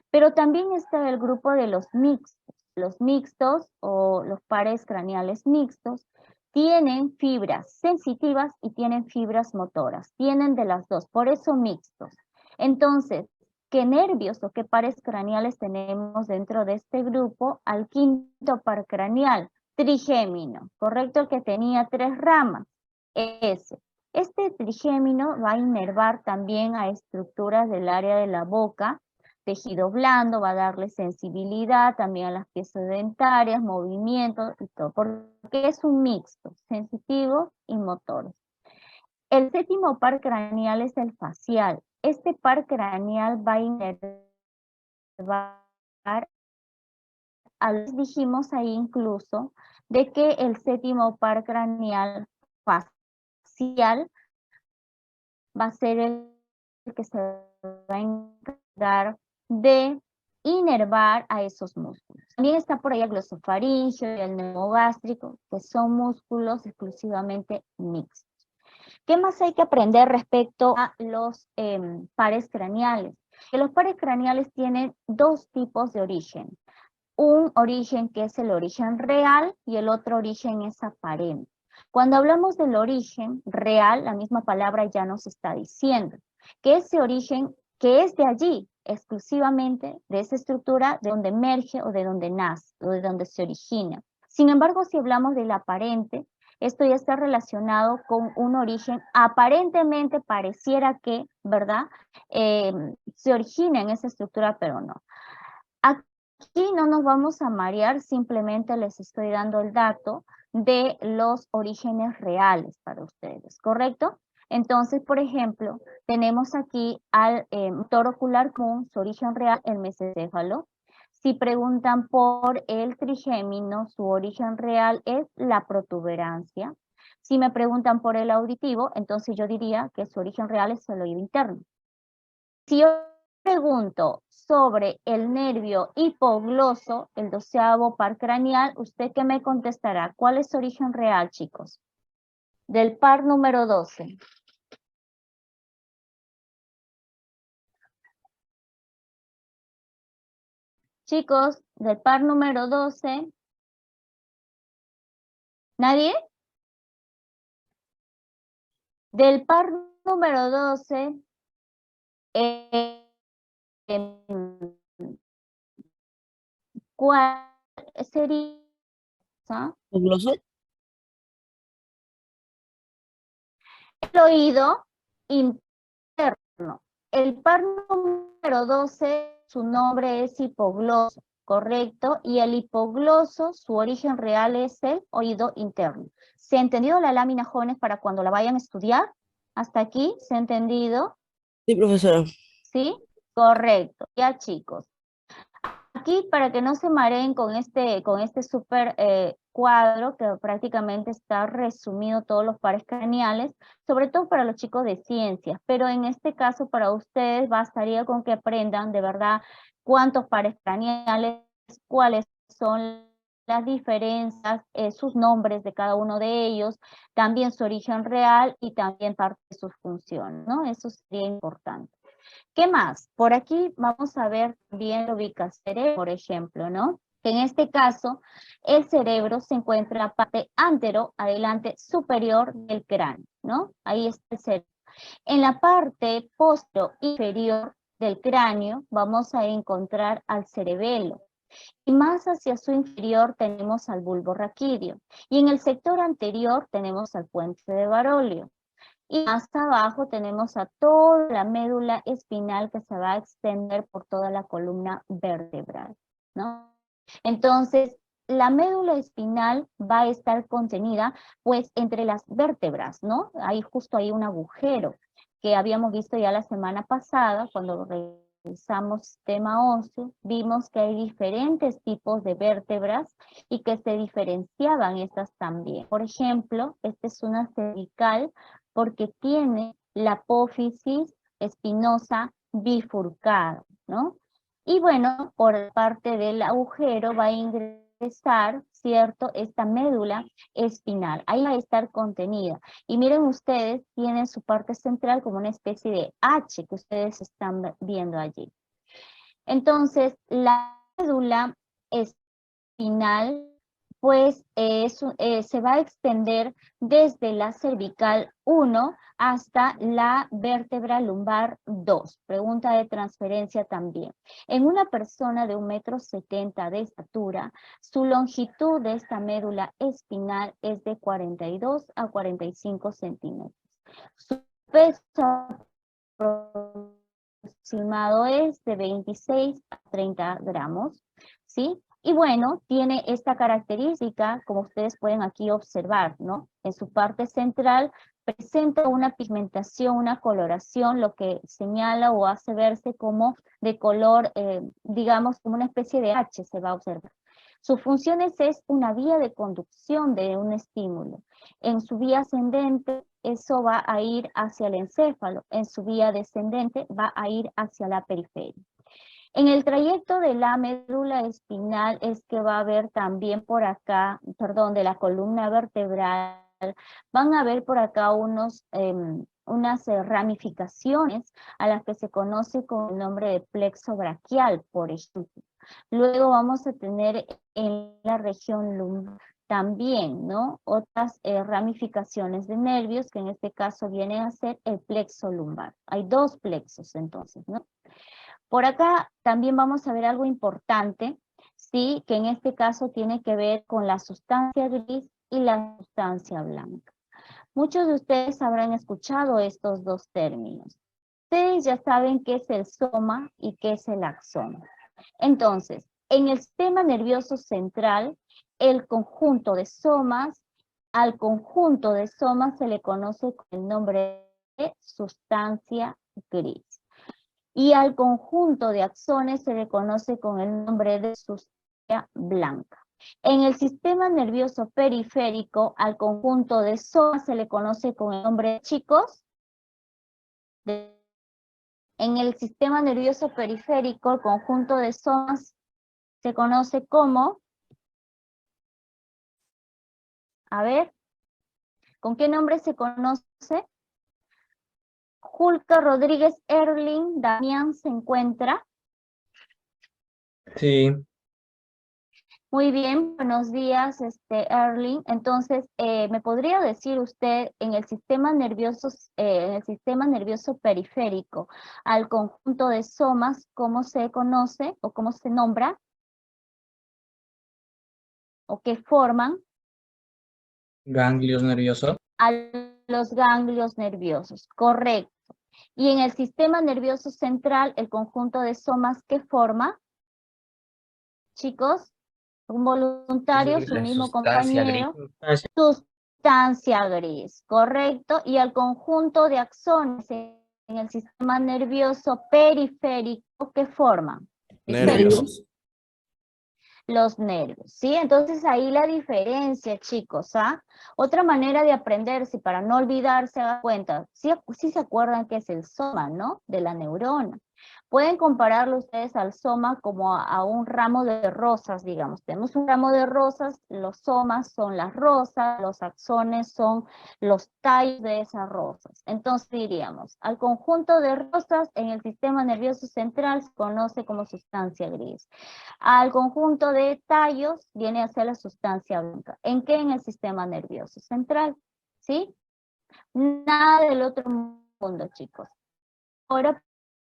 Pero también está el grupo de los mixtos. Los mixtos o los pares craneales mixtos tienen fibras sensitivas y tienen fibras motoras. Tienen de las dos, por eso mixtos. Entonces, ¿qué nervios o qué pares craneales tenemos dentro de este grupo? Al quinto par craneal, trigémino, ¿correcto? El que tenía 3 ramas, ese. Este trigémino va a inervar también a estructuras del área de la boca, tejido blando, va a darle sensibilidad también a las piezas dentarias, movimiento y todo, porque es un mixto, sensitivo y motor. El séptimo par craneal es el facial. Este par craneal va a inervar dijimos ahí incluso de que el séptimo par craneal facial va a ser el que se va a encargar de inervar a esos músculos. También está por ahí el glosofaringeo y el neumogástrico, que son músculos exclusivamente mixtos. ¿Qué más hay que aprender respecto a los pares craneales? Que los pares craneales tienen 2 tipos de origen. Un origen que es el origen real y el otro origen es aparente. Cuando hablamos del origen real, la misma palabra ya nos está diciendo que ese origen que es de allí, exclusivamente de esa estructura de donde emerge o de donde nace o de donde se origina. Sin embargo, si hablamos del aparente, esto ya está relacionado con un origen aparentemente pareciera que, ¿verdad? Se origina en esa estructura, pero no. Aquí no nos vamos a marear, simplemente les estoy dando el dato de los orígenes reales para ustedes, ¿correcto? Entonces, por ejemplo, tenemos aquí al motor ocular común, su origen real, el mesencéfalo. Si preguntan por el trigémino, su origen real es la protuberancia. Si me preguntan por el auditivo, entonces yo diría que su origen real es el oído interno. Si yo pregunto sobre el nervio hipogloso, el 12º par craneal, ¿usted qué me contestará? ¿Cuál es su origen real, chicos? Del par número 12. Chicos, del par número 12. ¿Nadie? Del par número 12, ¿cuál sería? ¿Gloso? El oído interno. El par número 12, su nombre es hipogloso, ¿correcto? Y el hipogloso, su origen real es el oído interno. ¿Se ha entendido la lámina, jóvenes, para cuando la vayan a estudiar? ¿Hasta aquí? ¿Se ha entendido? Sí, profesora. ¿Sí? Correcto. Ya, chicos. Aquí, para que no se mareen con este súper cuadro, que prácticamente está resumido todos los pares craneales, sobre todo para los chicos de ciencias, pero en este caso para ustedes bastaría con que aprendan de verdad cuántos pares craneales, cuáles son las diferencias, sus nombres de cada uno de ellos, también su origen real y también parte de sus funciones, ¿no? Eso sería importante. ¿Qué más? Por aquí vamos a ver bien la ubicación, cerebro, por ejemplo, ¿no? Que en este caso, el cerebro se encuentra en la parte antero, adelante, superior del cráneo, ¿no? Ahí está el cerebro. En la parte posterior inferior del cráneo vamos a encontrar al cerebelo. Y más hacia su inferior tenemos al bulbo raquídeo. Y en el sector anterior tenemos al puente de Barolio. Y más abajo tenemos a toda la médula espinal que se va a extender por toda la columna vertebral, ¿no? Entonces, la médula espinal va a estar contenida, pues, entre las vértebras, ¿no? Hay justo ahí un agujero que habíamos visto ya la semana pasada, cuando revisamos tema óseo, vimos que hay diferentes tipos de vértebras y que se diferenciaban estas también. Por ejemplo, esta es una cervical, porque tiene la apófisis espinosa bifurcada, ¿no? Y bueno, por parte del agujero va a ingresar, ¿cierto?, esta médula espinal. Ahí va a estar contenida. Y miren ustedes, tiene su parte central como una especie de H que ustedes están viendo allí. Entonces, la médula espinal pues se va a extender desde la cervical 1 hasta la vértebra lumbar 2. Pregunta de transferencia también. En una persona de 1,70 m de estatura, su longitud de esta médula espinal es de 42 a 45 centímetros. Su peso aproximado es de 26 a 30 gramos, ¿sí? Y bueno, tiene esta característica, como ustedes pueden aquí observar, ¿no? En su parte central presenta una pigmentación, una coloración, lo que señala o hace verse como de color, digamos, como una especie de H se va a observar. Sus funciones es una vía de conducción de un estímulo. En su vía ascendente, eso va a ir hacia el encéfalo. En su vía descendente, va a ir hacia la periferia. En el trayecto de la médula espinal es que va a haber también por acá, perdón, de la columna vertebral, van a ver por acá unas ramificaciones a las que se conoce con el nombre de plexo braquial, por ejemplo. Luego vamos a tener en la región lumbar también, ¿no? Otras ramificaciones de nervios que en este caso vienen a ser el plexo lumbar. Hay dos plexos entonces, ¿no? Por acá también vamos a ver algo importante, ¿sí? Que en este caso tiene que ver con la sustancia gris y la sustancia blanca. Muchos de ustedes habrán escuchado estos dos términos. Ustedes ya saben qué es el soma y qué es el axón. Entonces, en el sistema nervioso central, el conjunto de somas, al conjunto de somas se le conoce con el nombre de sustancia gris. Y al conjunto de axones se le conoce con el nombre de sustancia blanca. En el sistema nervioso periférico, al conjunto de somas se le conoce con el nombre, chicos, en el sistema nervioso periférico, el conjunto de somas se conoce como, a ver, ¿con qué nombre se conoce? Julka Rodríguez Erling, Damián, ¿se encuentra? Sí. Muy bien, buenos días, Erling. Entonces, ¿me podría decir usted en el sistema nervioso periférico, al conjunto de somas, cómo se conoce o cómo se nombra? ¿O qué forman? Ganglios nerviosos. A los ganglios nerviosos, correcto. Y en el sistema nervioso central, el conjunto de somas, ¿qué forma? Chicos, un voluntario, su La mismo sustancia gris. compañero, sustancia gris, correcto. Y al conjunto de axones en el sistema nervioso periférico, ¿qué forman? Nervios. Los nervios, ¿sí? Entonces ahí la diferencia, chicos, ¿ah? Otra manera de aprender, si para no olvidarse, hagan cuenta, sí se acuerdan que es el soma, ¿no? De la neurona. Pueden compararlo ustedes al soma como a un ramo de rosas, digamos. Tenemos un ramo de rosas, los somas son las rosas, los axones son los tallos de esas rosas. Entonces diríamos, al conjunto de rosas en el sistema nervioso central se conoce como sustancia gris. Al conjunto de tallos viene a ser la sustancia blanca. ¿En qué? En el sistema nervioso central, ¿sí? Nada del otro mundo, chicos. Ahora,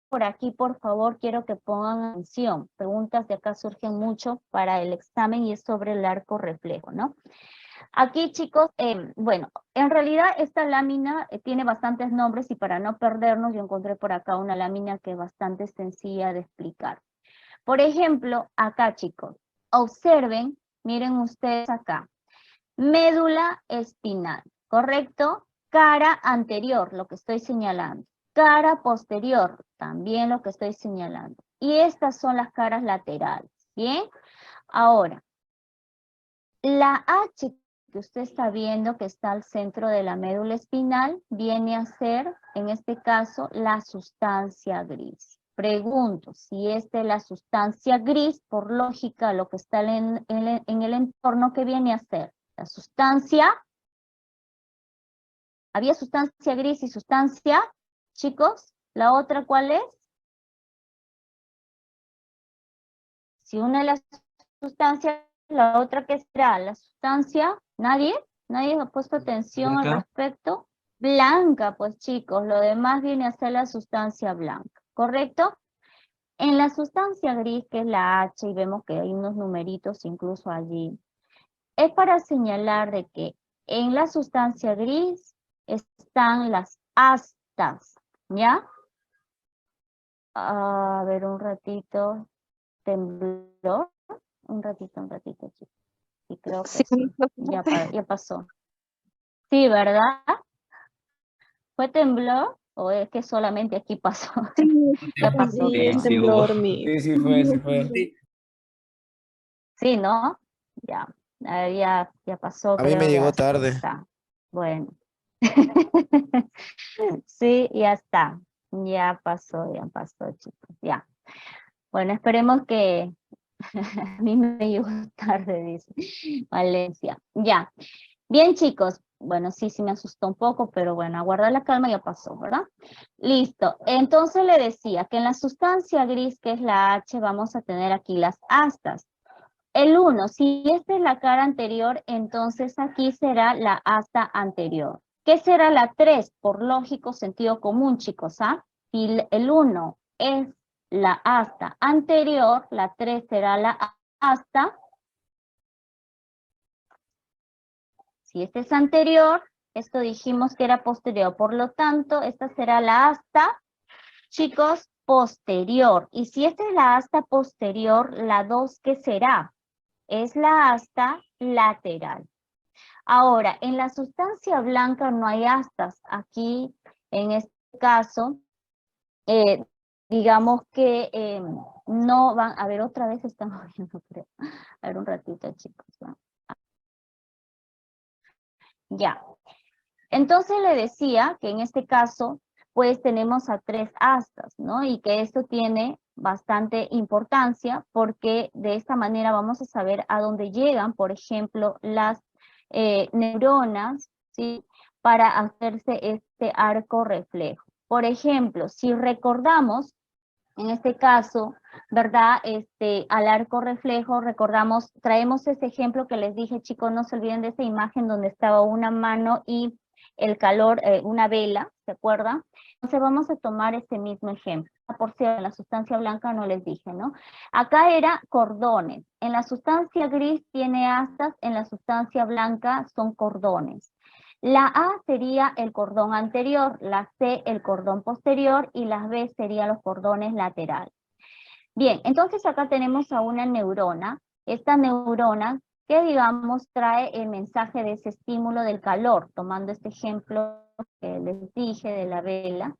por aquí, por favor, quiero que pongan atención. Preguntas de acá surgen mucho para el examen y es sobre el arco reflejo, ¿no? Aquí, chicos, bueno, en realidad esta lámina tiene bastantes nombres y para no perdernos, yo encontré por acá una lámina que es bastante sencilla de explicar. Por ejemplo, acá, chicos, observen, miren ustedes acá, médula espinal, ¿correcto? Cara anterior, lo que estoy señalando. Cara posterior, también lo que estoy señalando. Y estas son las caras laterales, ¿bien? Ahora, la H que usted está viendo que está al centro de la médula espinal viene a ser, en este caso, la sustancia gris. Pregunto, si esta es la sustancia gris, por lógica, lo que está en el entorno, ¿qué viene a ser? La sustancia, ¿había sustancia gris y sustancia? Chicos, ¿la otra cuál es? Si una es la sustancia, la otra ¿qué será? ¿La sustancia? ¿Nadie? ¿Nadie ha puesto atención al respecto? Blanca, pues chicos, lo demás viene a ser la sustancia blanca, ¿correcto? En la sustancia gris, que es la H, y vemos que hay unos numeritos incluso allí, es para señalar de que en la sustancia gris están las astas, ¿ya? A ver, un ratito, tembló, un ratito, chicos. Y creo que sí, ya pasó. Sí, ¿verdad? ¿Fue temblor? ¿O es que solamente aquí pasó? Ya pasó, Sí, creo. tembló hubo. dormido. Sí, sí fue, sí fue. Sí, ¿no? Ya, ya pasó, A mí creo, me llegó ya tarde. está. Bueno. Sí, ya está. Ya pasó, chicos, ya. Bueno, esperemos que a mí me llegó tarde, dice Valencia. Ya. Bien, chicos. Bueno, sí me asustó un poco, pero bueno, a guardar la calma ya pasó, ¿verdad? Listo. Entonces le decía que en la sustancia gris, que es la H, vamos a tener aquí las astas. El 1, si esta es la cara anterior, entonces aquí será la asta anterior. ¿Qué será la 3? Por lógico sentido común, chicos, ¿ah? Si el 1 es la asta anterior, la 3 será la asta. Si este es anterior, esto dijimos que era posterior. Por lo tanto, esta será la asta, chicos, posterior. Y si esta es la asta posterior, la 2, ¿qué será? Es la asta lateral. Ahora, en la sustancia blanca no hay astas. Aquí, en este caso, digamos que no van, a ver, otra vez estamos viendo, creo. A ver, un ratito, chicos. ¿No? Ya. Entonces le decía que en este caso, pues tenemos a 3 astas, ¿no? Y que esto tiene bastante importancia porque de esta manera vamos a saber a dónde llegan, por ejemplo, las neuronas, ¿sí? Para hacerse este arco reflejo. Por ejemplo, si recordamos, en este caso, ¿verdad? Al arco reflejo, recordamos, traemos ese ejemplo que les dije, chicos, no se olviden de esa imagen donde estaba una mano y el calor, una vela, ¿se acuerdan? Entonces vamos a tomar ese mismo ejemplo. Por cierto, en la sustancia blanca no les dije, ¿no? Acá era cordones. En la sustancia gris tiene astas, en la sustancia blanca son cordones. La A sería el cordón anterior, la C el cordón posterior y la B serían los cordones laterales. Bien, entonces acá tenemos a una neurona. Esta neurona que, digamos, trae el mensaje de ese estímulo del calor, tomando este ejemplo que les dije de la vela.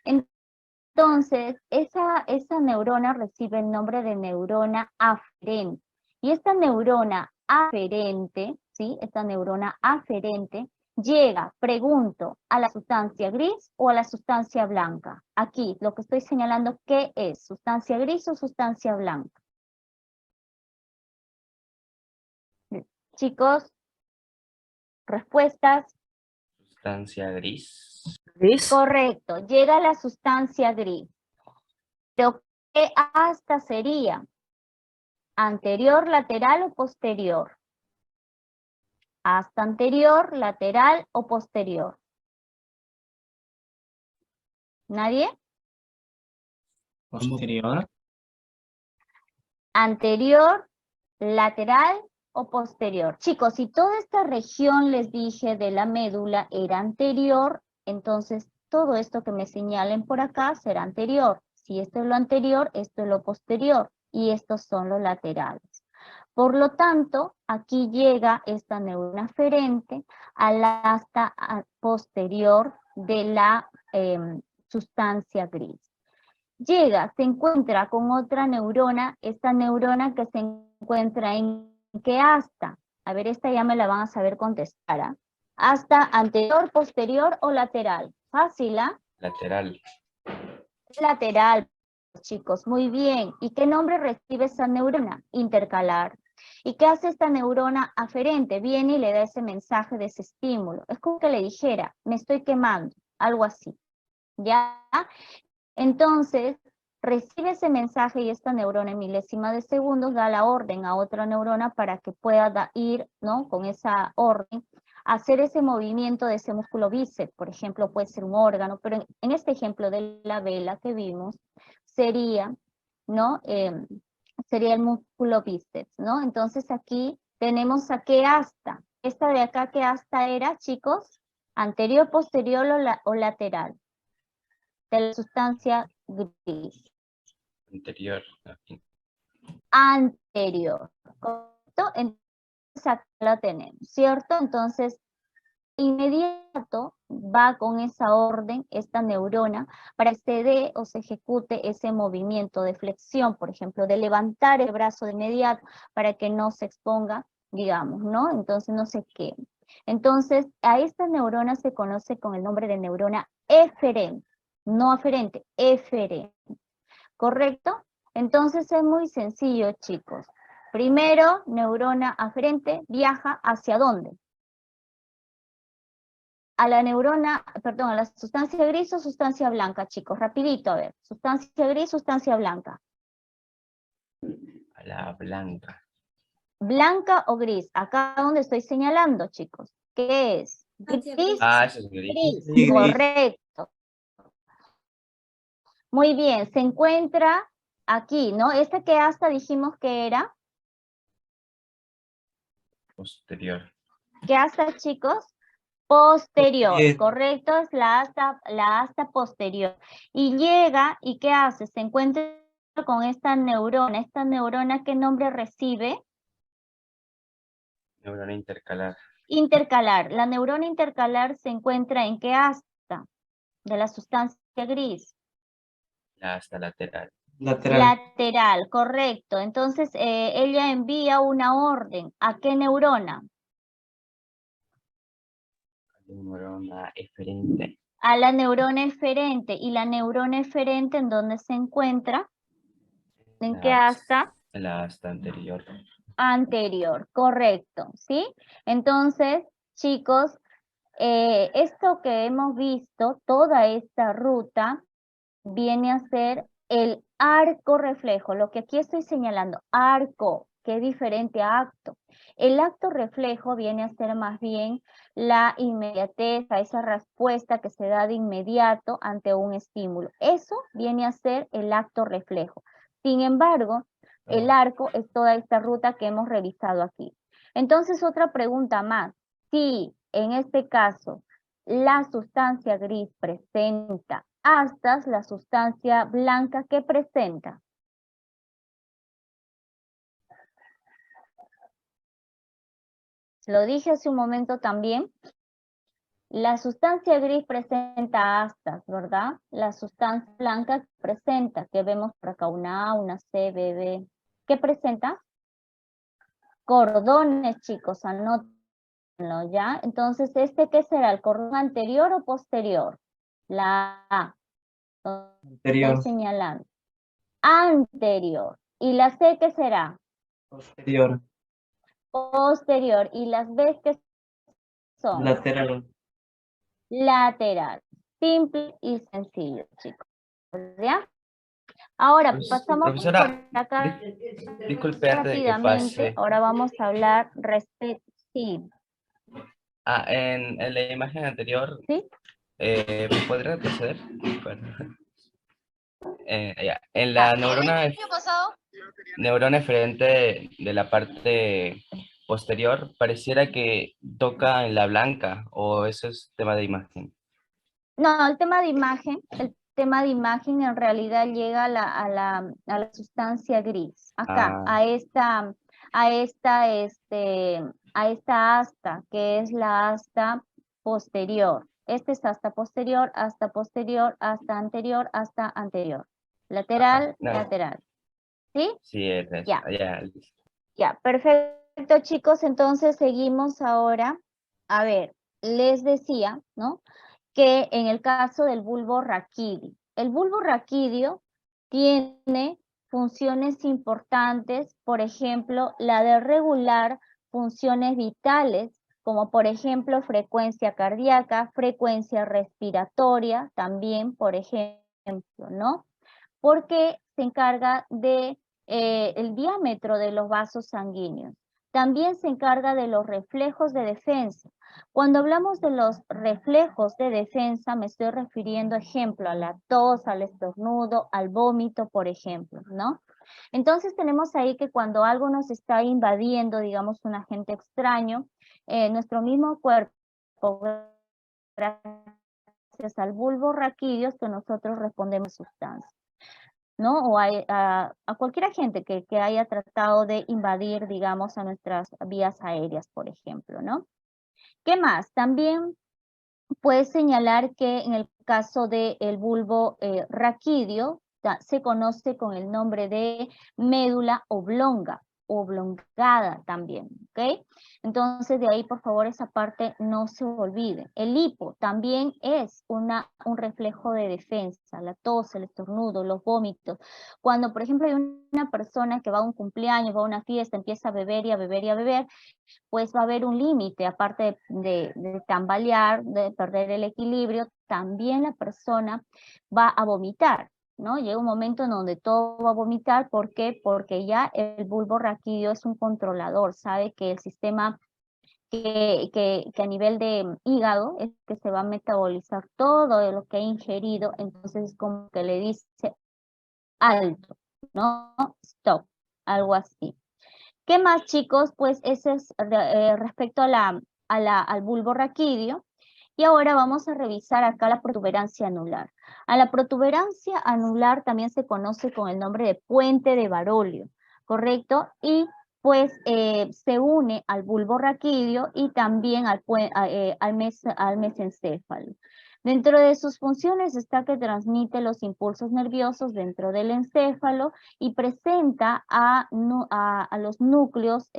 Entonces, esa neurona recibe el nombre de neurona aferente. Y esta neurona aferente, ¿sí? Esta neurona aferente llega, pregunto, ¿a la sustancia gris o a la sustancia blanca? Aquí, lo que estoy señalando, ¿qué es? ¿Sustancia gris o sustancia blanca? Chicos, respuestas. Sustancia gris. ¿Gris? Correcto, llega a la sustancia gris. Pero ¿qué asta sería? ¿Anterior, lateral o posterior? Asta anterior, lateral o posterior. ¿Nadie? Posterior. Anterior, lateral o posterior. Chicos, si toda esta región les dije de la médula era anterior, entonces todo esto que me señalen por acá será anterior. Si esto es lo anterior, esto es lo posterior y estos son los laterales. Por lo tanto, aquí llega esta neurona aferente a la asta posterior de la sustancia gris. Llega, se encuentra con otra neurona, esta neurona que se encuentra en ¿qué asta? A ver, esta ya me la van a saber contestar. ¿Ah? ¿Asta anterior, posterior o lateral? Fácil, ¿ah? Lateral. Lateral, chicos, muy bien. ¿Y qué nombre recibe esa neurona? Intercalar. ¿Y qué hace esta neurona aferente? Viene y le da ese mensaje de ese estímulo. Es como que le dijera, me estoy quemando, algo así. ¿Ya? Entonces, recibe ese mensaje y esta neurona en milésima de segundos da la orden a otra neurona para que pueda ir, ¿no? Con esa orden, hacer ese movimiento de ese músculo bíceps, por ejemplo, puede ser un órgano, pero en este ejemplo de la vela que vimos, sería, ¿no? Sería el músculo bíceps, ¿no? Entonces aquí tenemos a qué asta. Esta de acá, ¿qué asta era, chicos? ¿Anterior, posterior o lateral? De la sustancia gris. Anterior. Anterior, ¿correcto? Entonces acá la tenemos, ¿cierto? Entonces, inmediato va con esa orden, esta neurona, para que se dé o se ejecute ese movimiento de flexión, por ejemplo, de levantar el brazo de inmediato para que no se exponga, digamos, ¿no? Entonces no se queme. Entonces, a esta neurona se conoce con el nombre de neurona eferente, no aferente, eferente, ¿correcto? Entonces es muy sencillo, chicos. Primero, neurona aferente viaja ¿hacia dónde? A la neurona, perdón, a la sustancia gris o sustancia blanca, chicos, rapidito, a ver. Sustancia gris, sustancia blanca. A la blanca. ¿Blanca o gris? Acá donde estoy señalando, chicos. ¿Qué es? Gris, Ah, eso es gris. gris, Sí, gris. correcto. Muy bien, se encuentra aquí, ¿no? ¿Esta qué asta dijimos que era? Posterior. ¿Qué asta, chicos? Posterior, Posterior. correcto, es la asta posterior. Y llega, ¿y qué hace? Se encuentra con esta neurona, ¿qué nombre recibe? Neurona intercalar. Intercalar. La neurona intercalar se encuentra ¿en qué asta? De la sustancia gris. La asta lateral. Lateral. Lateral, correcto. Entonces, ella envía una orden. ¿A qué neurona? Neurona eferente. A la neurona eferente. ¿Y la neurona eferente en dónde se encuentra? ¿En qué asta? La asta anterior. Anterior, correcto, ¿sí? Entonces, chicos, esto que hemos visto, toda esta ruta, viene a ser el arco reflejo, lo que aquí estoy señalando, arco, que es diferente a acto. El acto reflejo viene a ser más bien la inmediatez, a esa respuesta que se da de inmediato ante un estímulo. Eso viene a ser el acto reflejo. Sin embargo, el arco es toda esta ruta que hemos revisado aquí. Entonces, otra pregunta más. Si en este caso la sustancia gris presenta astas, la sustancia blanca, ¿qué presenta? Lo dije hace un momento también. La sustancia gris presenta astas, ¿verdad? La sustancia blanca presenta, que vemos por acá, una A, una C, B, B. ¿Qué presenta? Cordones, chicos, anótenlo, ¿ya? Entonces, ¿qué será? ¿El cordón anterior o posterior? La A. Anterior. Estoy señalando. Anterior. ¿Y la C qué será? Posterior. Posterior. ¿Y las B qué son? Lateral. Lateral. Simple y sencillo, chicos. ¿Ya? Ahora pasamos Profesora, por acá disculpe antes de que rápidamente. pase. Ahora vamos a hablar respecto. Sí. En la imagen anterior, ¿Sí? ¿podría retroceder? Bueno. Ya. En la neurona eferente de la parte posterior, pareciera que toca en la blanca, o eso es tema de imagen. No, el tema de imagen en realidad llega a la sustancia gris. Acá, Ah. a esta asta, que es la asta posterior. Este es asta posterior, hasta posterior, hasta anterior, hasta anterior. Lateral, No. lateral. ¿Sí? Sí, es eso. Ya. Ya, listo. Ya, perfecto, chicos. Entonces seguimos ahora. A ver, les decía, ¿no? Que en el caso del bulbo raquídeo. El bulbo raquídeo tiene funciones importantes, por ejemplo, la de regular funciones vitales, como por ejemplo frecuencia cardíaca, frecuencia respiratoria, también, por ejemplo, ¿no? Porque se encarga de el diámetro de los vasos sanguíneos. También se encarga de los reflejos de defensa. Cuando hablamos de los reflejos de defensa, me estoy refiriendo, ejemplo, a la tos, al estornudo, al vómito, por ejemplo, ¿no? Entonces tenemos ahí que cuando algo nos está invadiendo, digamos, un agente extraño, nuestro mismo cuerpo, gracias al bulbo raquídeo, que nosotros respondemos sustancias, ¿no? O a cualquier agente que haya tratado de invadir, digamos, a nuestras vías aéreas, por ejemplo, ¿no? ¿Qué más? También puedes señalar que en el caso del bulbo raquídeo, se conoce con el nombre de médula oblonga, oblongada también, ¿ok? Entonces, de ahí, por favor, esa parte no se olvide. El hipo también es un reflejo de defensa, la tos, el estornudo, los vómitos. Cuando, por ejemplo, hay una persona que va a un cumpleaños, va a una fiesta, empieza a beber y a beber y a beber, pues va a haber un límite, aparte de tambalear, de perder el equilibrio, también la persona va a vomitar, ¿no? Llega un momento en donde todo va a vomitar, ¿por qué? Porque ya el bulbo raquídeo es un controlador, sabe que el sistema que a nivel de hígado es que se va a metabolizar todo lo que ha ingerido, entonces es como que le dice alto, ¿no? Stop, algo así. ¿Qué más, chicos? Pues ese es respecto al bulbo raquídeo. Y ahora vamos a revisar acá la protuberancia anular. A la protuberancia anular también se conoce con el nombre de puente de Barolio, ¿correcto? Y pues se une al bulbo raquídeo y también al mesencéfalo. Dentro de sus funciones está que transmite los impulsos nerviosos dentro del encéfalo y presenta a los núcleos,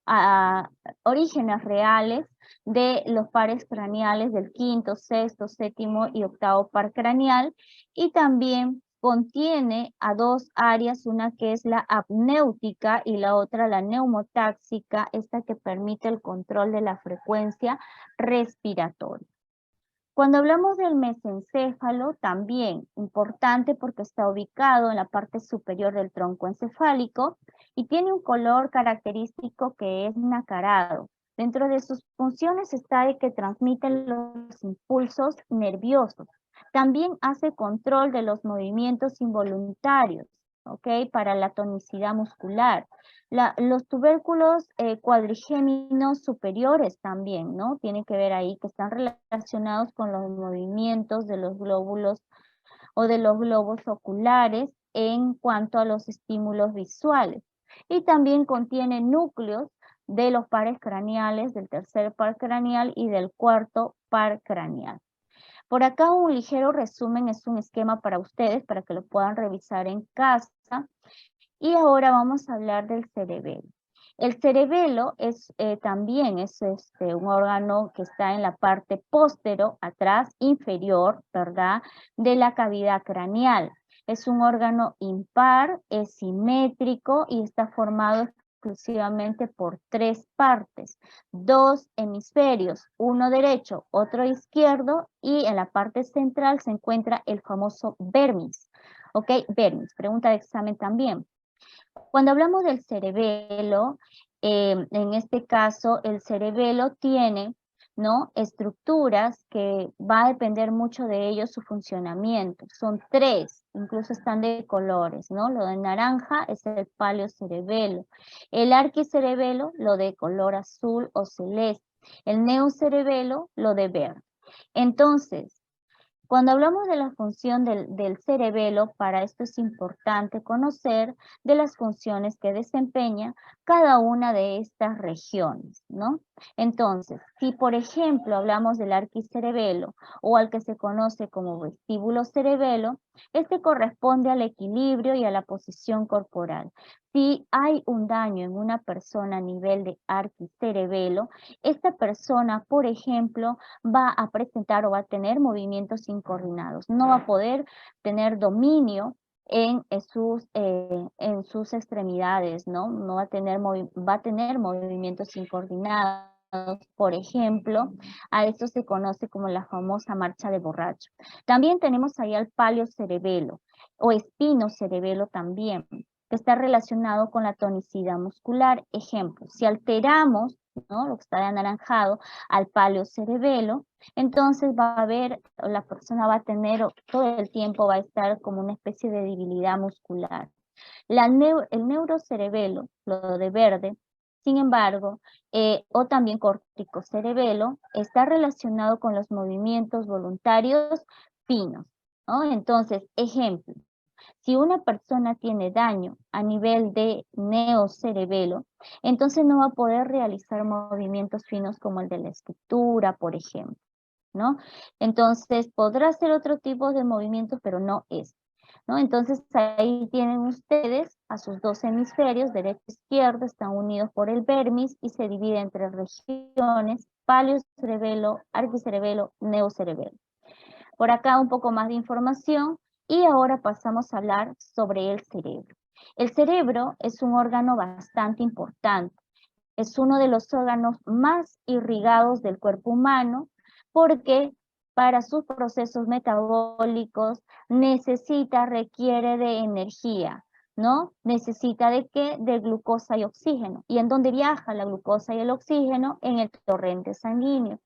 a orígenes reales de los pares craneales del quinto, sexto, séptimo y octavo par craneal, y también contiene a dos áreas, una que es la apnéutica y la otra la neumotáxica, esta que permite el control de la frecuencia respiratoria. Cuando hablamos del mesencéfalo, también importante porque está ubicado en la parte superior del tronco encefálico y tiene un color característico que es nacarado. Dentro de sus funciones está el que transmite los impulsos nerviosos. También hace control de los movimientos involuntarios, ¿ok? Para la tonicidad muscular. Los tubérculos cuadrigéminos superiores también, ¿no? Tienen que ver ahí que están relacionados con los movimientos de los glóbulos o de los globos oculares en cuanto a los estímulos visuales. Y también contiene núcleos de los pares craneales, del tercer par craneal y del cuarto par craneal. Por acá un ligero resumen, es un esquema para ustedes, para que lo puedan revisar en casa. Y ahora vamos a hablar del cerebelo. El cerebelo es, también es un órgano que está en la parte postero, atrás, inferior, ¿verdad? De la cavidad craneal. Es un órgano impar, es simétrico y está formado exclusivamente por 3 partes, 2 hemisferios, uno derecho, otro izquierdo, y en la parte central se encuentra el famoso vermis. ¿Ok? Vermis, pregunta de examen también. Cuando hablamos del cerebelo, en este caso el cerebelo tiene, ¿no?, estructuras que va a depender mucho de ellos su funcionamiento. Son 3, incluso están de colores, ¿no? Lo de naranja es el paleocerebelo, el arquicerebelo, lo de color azul o celeste, el neocerebelo, lo de verde. Entonces, cuando hablamos de la función del cerebelo, para esto es importante conocer de las funciones que desempeña cada una de estas regiones, ¿no? Entonces, si por ejemplo hablamos del arquicerebelo o al que se conoce como vestíbulo cerebelo, este corresponde al equilibrio y a la posición corporal. Si hay un daño en una persona a nivel de arquicerebelo, esta persona, por ejemplo, va a presentar o va a tener movimientos incoordinados, no va a poder tener dominio en sus extremidades, ¿no? No va a tener movimientos incoordinados. Por ejemplo, a esto se conoce como la famosa marcha de borracho. También tenemos ahí al paleocerebelo o espinocerebelo también, que está relacionado con la tonicidad muscular. Ejemplo, si alteramos, ¿no?, lo que está de anaranjado, al paleocerebelo, entonces va a haber, la persona va a tener, todo el tiempo va a estar como una especie de debilidad muscular. El neurocerebelo, lo de verde, sin embargo, o también corticocerebelo, está relacionado con los movimientos voluntarios finos, ¿no? Entonces, ejemplo, si una persona tiene daño a nivel de neocerebelo, entonces no va a poder realizar movimientos finos como el de la escritura, por ejemplo, ¿no? Entonces podrá hacer otro tipo de movimientos, pero no este, ¿no? Entonces ahí tienen ustedes a sus 2 hemisferios, derecho e izquierdo, están unidos por el vermis y se divide en 3 regiones: paleocerebelo, arquicerebelo, neocerebelo. Por acá un poco más de información. Y ahora pasamos a hablar sobre el cerebro. El cerebro es un órgano bastante importante. Es uno de los órganos más irrigados del cuerpo humano porque para sus procesos metabólicos requiere de energía, ¿no? ¿Necesita de qué? De glucosa y oxígeno. ¿Y en dónde viaja la glucosa y el oxígeno? En el torrente sanguíneo.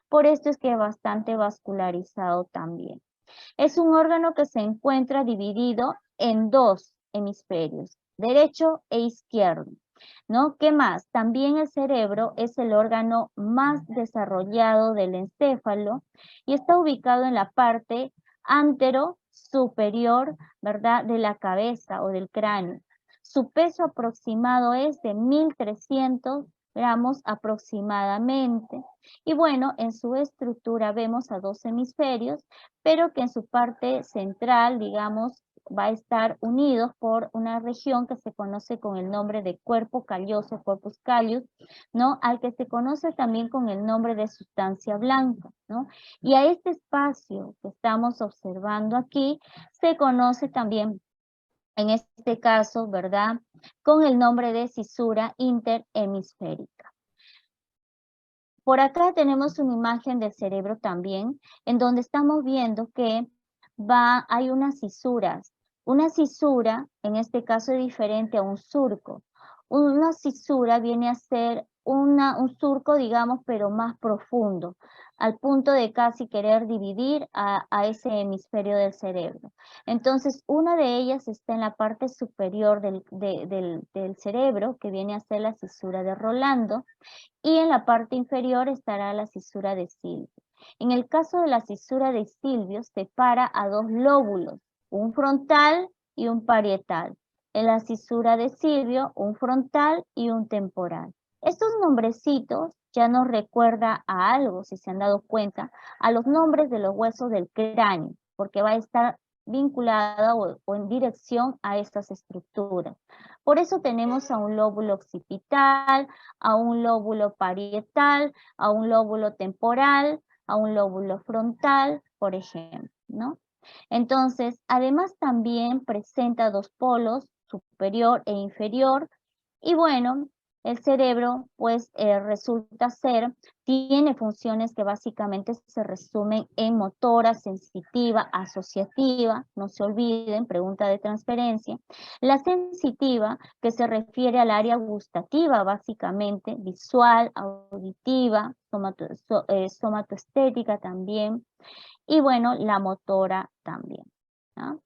Por esto es que es bastante vascularizado también. Es un órgano que se encuentra dividido en 2 hemisferios, derecho e izquierdo, ¿no? ¿Qué más? También el cerebro es el órgano más desarrollado del encéfalo y está ubicado en la parte antero superior, ¿verdad?, de la cabeza o del cráneo. Su peso aproximado es de 1.300 gramos aproximadamente. Y bueno, en su estructura vemos a 2 hemisferios, pero que en su parte central, digamos, va a estar unidos por una región que se conoce con el nombre de cuerpo calloso, corpus callus, ¿no?, al que se conoce también con el nombre de sustancia blanca, ¿no? Y a este espacio que estamos observando aquí se conoce también, en este caso, ¿verdad?, con el nombre de cisura interhemisférica. Por acá tenemos una imagen del cerebro también, en donde estamos viendo que hay unas cisuras. Una cisura, en este caso, es diferente a un surco. Una cisura viene a ser un surco, digamos, pero más profundo, al punto de casi querer dividir a ese hemisferio del cerebro. Entonces, una de ellas está en la parte superior del cerebro, que viene a ser la cisura de Rolando, y en la parte inferior estará la cisura de Silvio. En el caso de la cisura de Silvio, separa a dos lóbulos, un frontal y un parietal. En la cisura de Silvio, un frontal y un temporal. Estos nombrecitos ya nos recuerda a algo, si se han dado cuenta, a los nombres de los huesos del cráneo, porque va a estar vinculada o en dirección a estas estructuras. Por eso tenemos a un lóbulo occipital, a un lóbulo parietal, a un lóbulo temporal, a un lóbulo frontal, por ejemplo, ¿no? Entonces, además también presenta dos polos, superior e inferior, y bueno, el cerebro, pues resulta ser, tiene funciones que básicamente se resumen en motora, sensitiva, asociativa, no se olviden, pregunta de transferencia. La sensitiva, que se refiere al área gustativa, básicamente, visual, auditiva, somatoestética también, y bueno, la motora también, ¿no?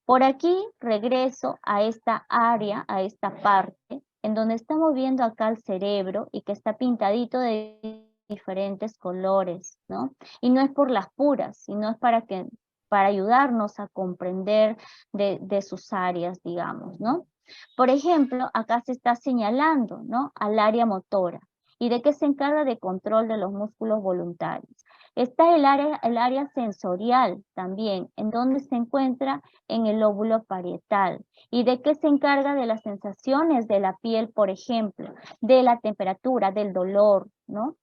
Por aquí regreso a esta área, a esta parte, en donde estamos viendo acá el cerebro y que está pintadito de diferentes colores, ¿no? Y no es por las puras, sino es para ayudarnos a comprender de sus áreas, digamos, ¿no? Por ejemplo, acá se está señalando, ¿no? Al área motora. ¿Y de qué se encarga? De control de los músculos voluntarios. Está el área sensorial también, en donde se encuentra en el lóbulo parietal. ¿Y de qué se encarga? De las sensaciones de la piel, por ejemplo, de la temperatura, del dolor, ¿no?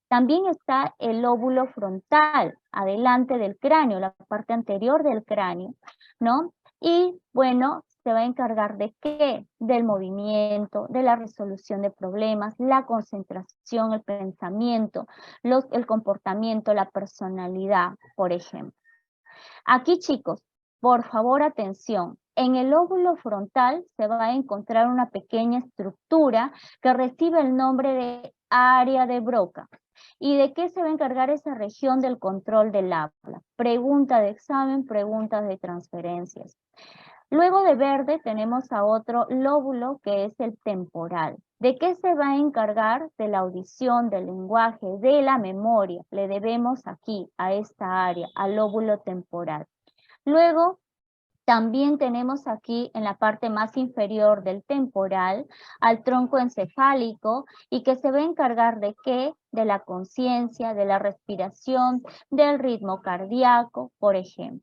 También está el lóbulo frontal, adelante del cráneo, la parte anterior del cráneo, ¿no? Y bueno, se va a encargar de qué? Del movimiento, de la resolución de problemas, la concentración, el pensamiento, el comportamiento, la personalidad, por ejemplo. Aquí, chicos, por favor, atención. En el lóbulo frontal se va a encontrar una pequeña estructura que recibe el nombre de área de Broca. ¿Y de qué se va a encargar esa región del control del habla? Pregunta de examen, preguntas de transferencias. Luego de verde tenemos a otro lóbulo que es el temporal. ¿De qué se va a encargar? De la audición, del lenguaje, de la memoria. Le debemos aquí, a esta área, al lóbulo temporal. Luego, también tenemos aquí en la parte más inferior del temporal al tronco encefálico y que se va a encargar de qué? De la conciencia, de la respiración, del ritmo cardíaco, por ejemplo.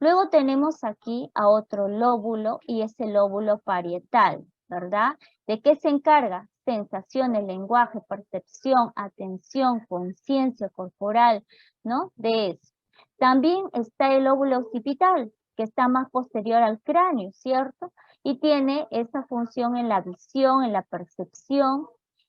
Luego tenemos aquí a otro lóbulo y es el lóbulo parietal, ¿verdad? ¿De qué se encarga? Sensaciones, lenguaje, percepción, atención, conciencia corporal, ¿no? De eso. También está el lóbulo occipital, que está más posterior al cráneo, ¿cierto? Y tiene esa función en la visión, en la percepción.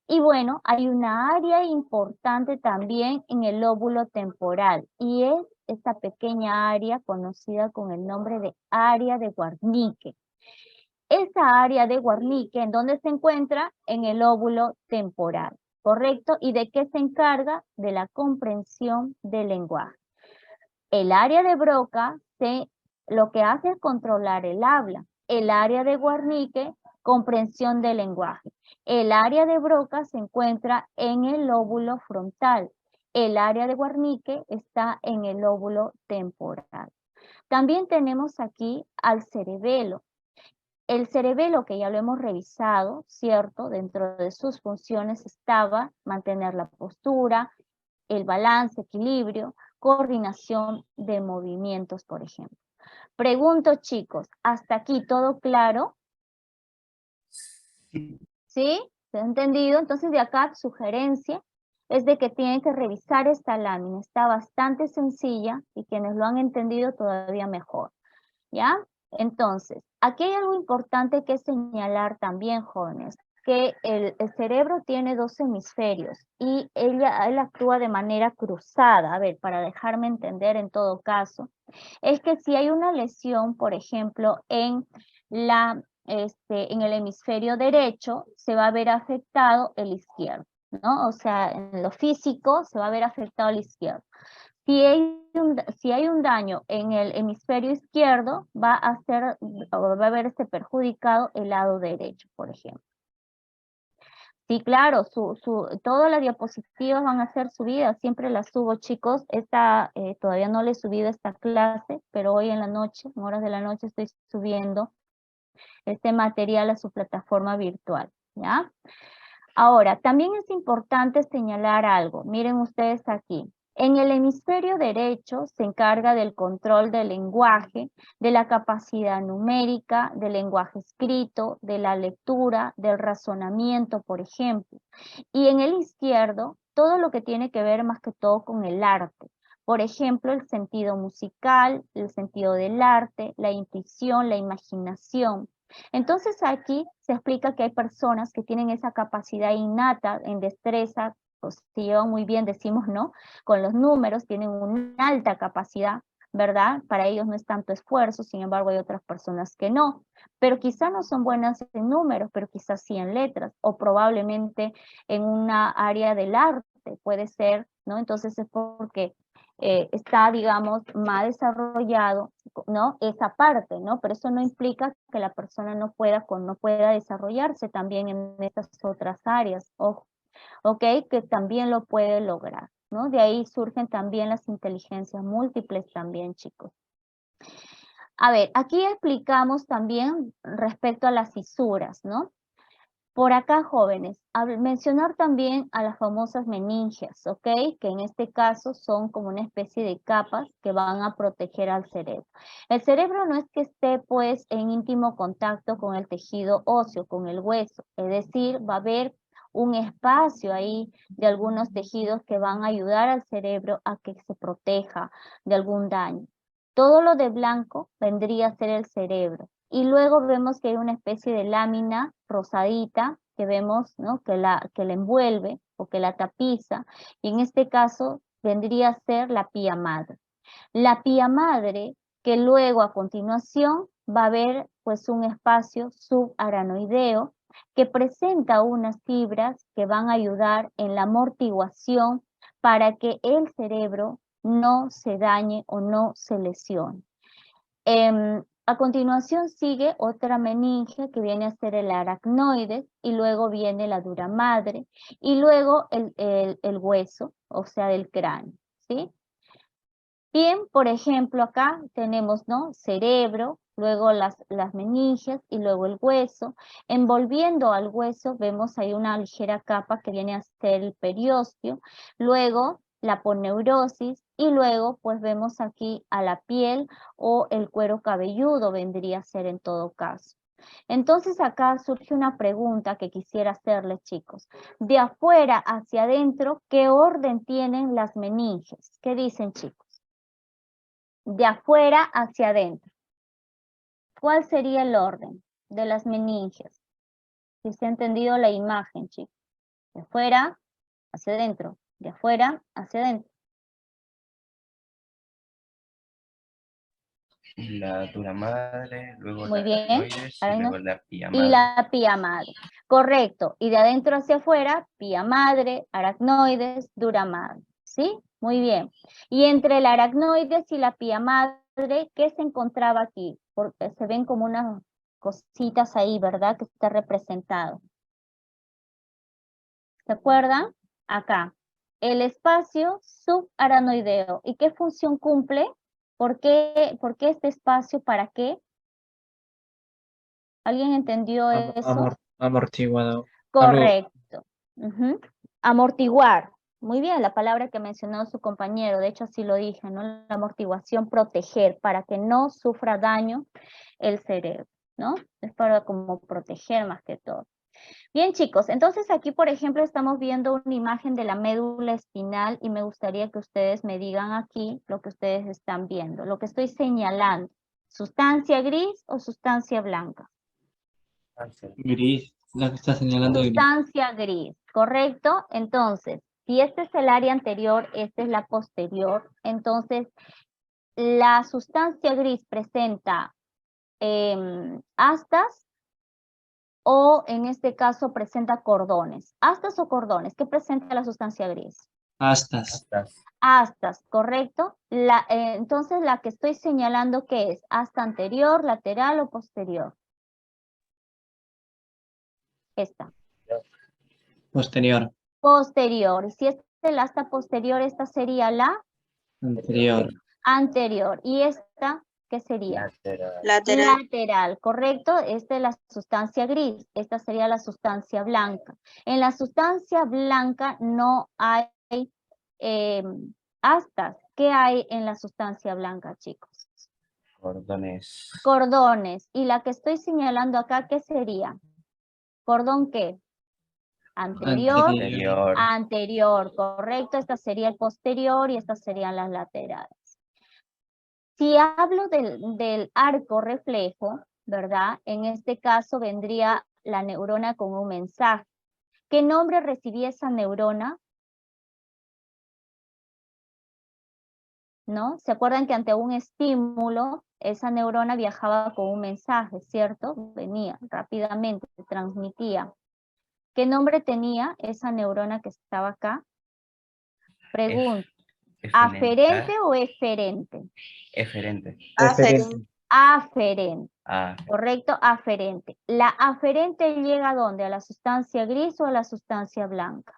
Y bueno, hay una área importante también en el lóbulo temporal y es esta pequeña área conocida con el nombre de área de Wernicke. Esa área de Wernicke, ¿en dónde se encuentra? En el lóbulo temporal, ¿correcto? ¿Y de qué se encarga? De la comprensión del lenguaje. El área de Broca lo que hace es controlar el habla. El área de Wernicke, comprensión del lenguaje. El área de Broca se encuentra en el lóbulo frontal. El área de Wernicke está en el lóbulo temporal. También tenemos aquí al cerebelo. El cerebelo, que ya lo hemos revisado, ¿cierto? Dentro de sus funciones estaba mantener la postura, el balance, equilibrio, coordinación de movimientos, por ejemplo. Pregunto, chicos, ¿hasta aquí todo claro? ¿Sí? ¿Se ha entendido? Entonces, de acá, sugerencia es de que tienen que revisar esta lámina. Está bastante sencilla y quienes lo han entendido todavía mejor. ¿Ya? Entonces, aquí hay algo importante que señalar también, jóvenes. que el cerebro tiene dos hemisferios y él actúa de manera cruzada. A ver, para dejarme entender en todo caso, es que si hay una lesión, por ejemplo, en el hemisferio derecho, se va a ver afectado el izquierdo, ¿no? O sea, en lo físico se va a ver afectado el izquierdo. Si hay un daño en el hemisferio izquierdo, va a verse perjudicado el lado derecho, por ejemplo. Sí, claro, todas las diapositivas van a ser subidas, siempre las subo, chicos. Todavía no le he subido esta clase, pero hoy en la noche, en horas de la noche, estoy subiendo este material a su plataforma virtual, ¿ya? Ahora, también es importante señalar algo. Miren ustedes aquí. En el hemisferio derecho se encarga del control del lenguaje, de la capacidad numérica, del lenguaje escrito, de la lectura, del razonamiento, por ejemplo. Y en el izquierdo, todo lo que tiene que ver más que todo con el arte. Por ejemplo, el sentido musical, el sentido del arte, la intuición, la imaginación. Entonces aquí se explica que hay personas que tienen esa capacidad innata en destreza, pues se llevan muy bien, decimos, ¿no? Con los números, tienen una alta capacidad, ¿verdad? Para ellos no es tanto esfuerzo, sin embargo hay otras personas que no, pero quizás no son buenas en números, pero quizás sí en letras, o probablemente en una área del arte, puede ser, ¿no? Entonces es porque está, digamos, más desarrollado, ¿no? Esa parte, ¿no? Pero eso no implica que la persona no pueda desarrollarse también en estas otras áreas, ojo, ¿ok? Que también lo puede lograr, ¿no? De ahí surgen también las inteligencias múltiples también, chicos. A ver, aquí explicamos también respecto a las fisuras, ¿no? Por acá, jóvenes, mencionar también a las famosas meninges, ¿ok? Que en este caso son como una especie de capas que van a proteger al cerebro. El cerebro no es que esté, pues, en íntimo contacto con el tejido óseo, con el hueso. Es decir, va a haber un espacio ahí de algunos tejidos que van a ayudar al cerebro a que se proteja de algún daño. Todo lo de blanco vendría a ser el cerebro. Y luego vemos que hay una especie de lámina rosadita que vemos, ¿no? que la envuelve o que la tapiza, y en este caso vendría a ser la pía madre. La pía madre que luego a continuación va a haber pues un espacio subaranoideo que presenta unas fibras que van a ayudar en la amortiguación para que el cerebro no se dañe o no se lesione. A continuación sigue otra meninge que viene a ser el aracnoides y luego viene la dura madre y luego el hueso, o sea, del cráneo, ¿sí? Bien, por ejemplo, acá tenemos, ¿no? Cerebro, luego las meninges y luego el hueso. Envolviendo al hueso vemos ahí una ligera capa que viene a ser el periósteo, luego la aponeurosis y luego pues vemos aquí a la piel o el cuero cabelludo vendría a ser en todo caso. Entonces acá surge una pregunta que quisiera hacerles, chicos. De afuera hacia adentro, ¿qué orden tienen las meninges? ¿Qué dicen, chicos? De afuera hacia adentro. ¿Cuál sería el orden de las meninges? Si se ha entendido la imagen, chicos. De afuera hacia adentro. De afuera hacia adentro. La dura madre, luego Muy la bien. aracnoides y luego la pía Y madre. la pía madre. Correcto. Y de adentro hacia afuera, pía madre, aracnoides, dura madre. ¿Sí? Muy bien. Y entre el aracnoides y la pía madre, ¿qué se encontraba aquí? Porque se ven como unas cositas ahí, ¿verdad? Que está representado. ¿Se acuerdan? Acá. El espacio subaranoideo. ¿Y qué función cumple? ¿Por qué este espacio? ¿Para qué? ¿Alguien entendió eso? Amortiguado. Correcto. Amortiguar. Muy bien, la palabra que mencionó su compañero, de hecho así lo dije, ¿no? La amortiguación, proteger, para que no sufra daño el cerebro, ¿no? Es para como proteger más que todo. Bien, chicos, entonces aquí, por ejemplo, estamos viendo una imagen de la médula espinal y me gustaría que ustedes me digan aquí lo que ustedes están viendo, lo que estoy señalando. ¿Sustancia gris o sustancia blanca? Gris. La que está señalando gris. Sustancia gris, ¿correcto? Entonces, si este es el área anterior, esta es la posterior, entonces la sustancia gris presenta astas o en este caso presenta cordones. ¿Astas o cordones? ¿Qué presenta la sustancia gris? Astas. Astas, ¿correcto? Entonces la que estoy señalando, ¿qué es? ¿Asta anterior, lateral o posterior? Esta. Posterior. Posterior. Y si es el asta posterior, esta sería la Anterior. anterior. ¿Y esta qué sería? Lateral. Lateral, correcto. Esta es la sustancia gris. Esta sería la sustancia blanca. En la sustancia blanca no hay astas. ¿Qué hay en la sustancia blanca, chicos? Cordones. Cordones. Y la que estoy señalando acá, ¿qué sería? ¿Cordón qué? Anterior. Anterior. Anterior, correcto. Esta sería el posterior y estas serían las laterales. Si hablo del arco reflejo, ¿verdad? En este caso vendría la neurona con un mensaje. ¿Qué nombre recibía esa neurona? ¿No? ¿Se acuerdan que ante un estímulo, esa neurona viajaba con un mensaje, ¿cierto? Venía rápidamente, transmitía. ¿Qué nombre tenía esa neurona que estaba acá? Pregunta. ¿Aferente o eferente? Eferente. Aferente. Aferente, Ah, correcto, aferente. ¿La aferente llega a dónde? ¿A la sustancia gris o a la sustancia blanca?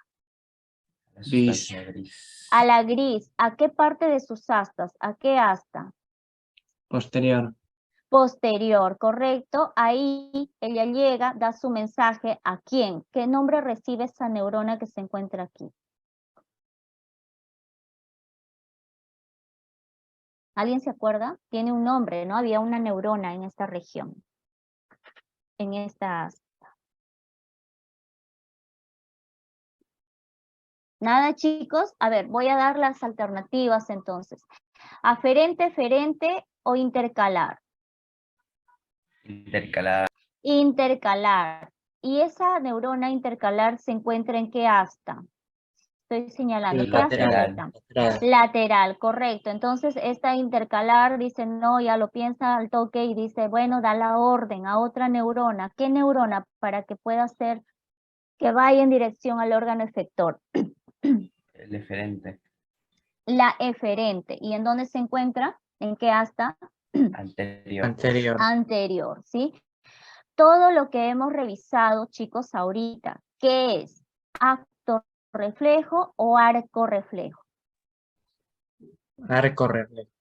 la sustancia gris. A la gris. ¿A qué parte de sus astas? ¿A qué asta? Posterior. Posterior, correcto. Ahí ella llega, da su mensaje. ¿A quién? ¿Qué nombre recibe esa neurona que se encuentra aquí? ¿Alguien se acuerda? Tiene un nombre, ¿no? Había una neurona en esta región. En esta asta. Nada, chicos. A ver, voy a dar las alternativas entonces. Aferente, eferente o intercalar. Intercalada. Intercalar. ¿Y esa neurona intercalar se encuentra en qué asta? Estoy señalando. ¿Qué asta es Lateral. esta? Lateral. Lateral, correcto. Entonces, esta intercalar dice no, ya lo piensa al toque y dice, bueno, da la orden a otra neurona. ¿Qué neurona? Para que pueda hacer que vaya en dirección al órgano efector. El eferente. La eferente. ¿Y en dónde se encuentra? ¿En qué asta? Anterior. Anterior. Anterior, ¿sí? Todo lo que hemos revisado, chicos, ahorita, ¿qué es? ¿Acto reflejo o arco reflejo? Arco reflejo.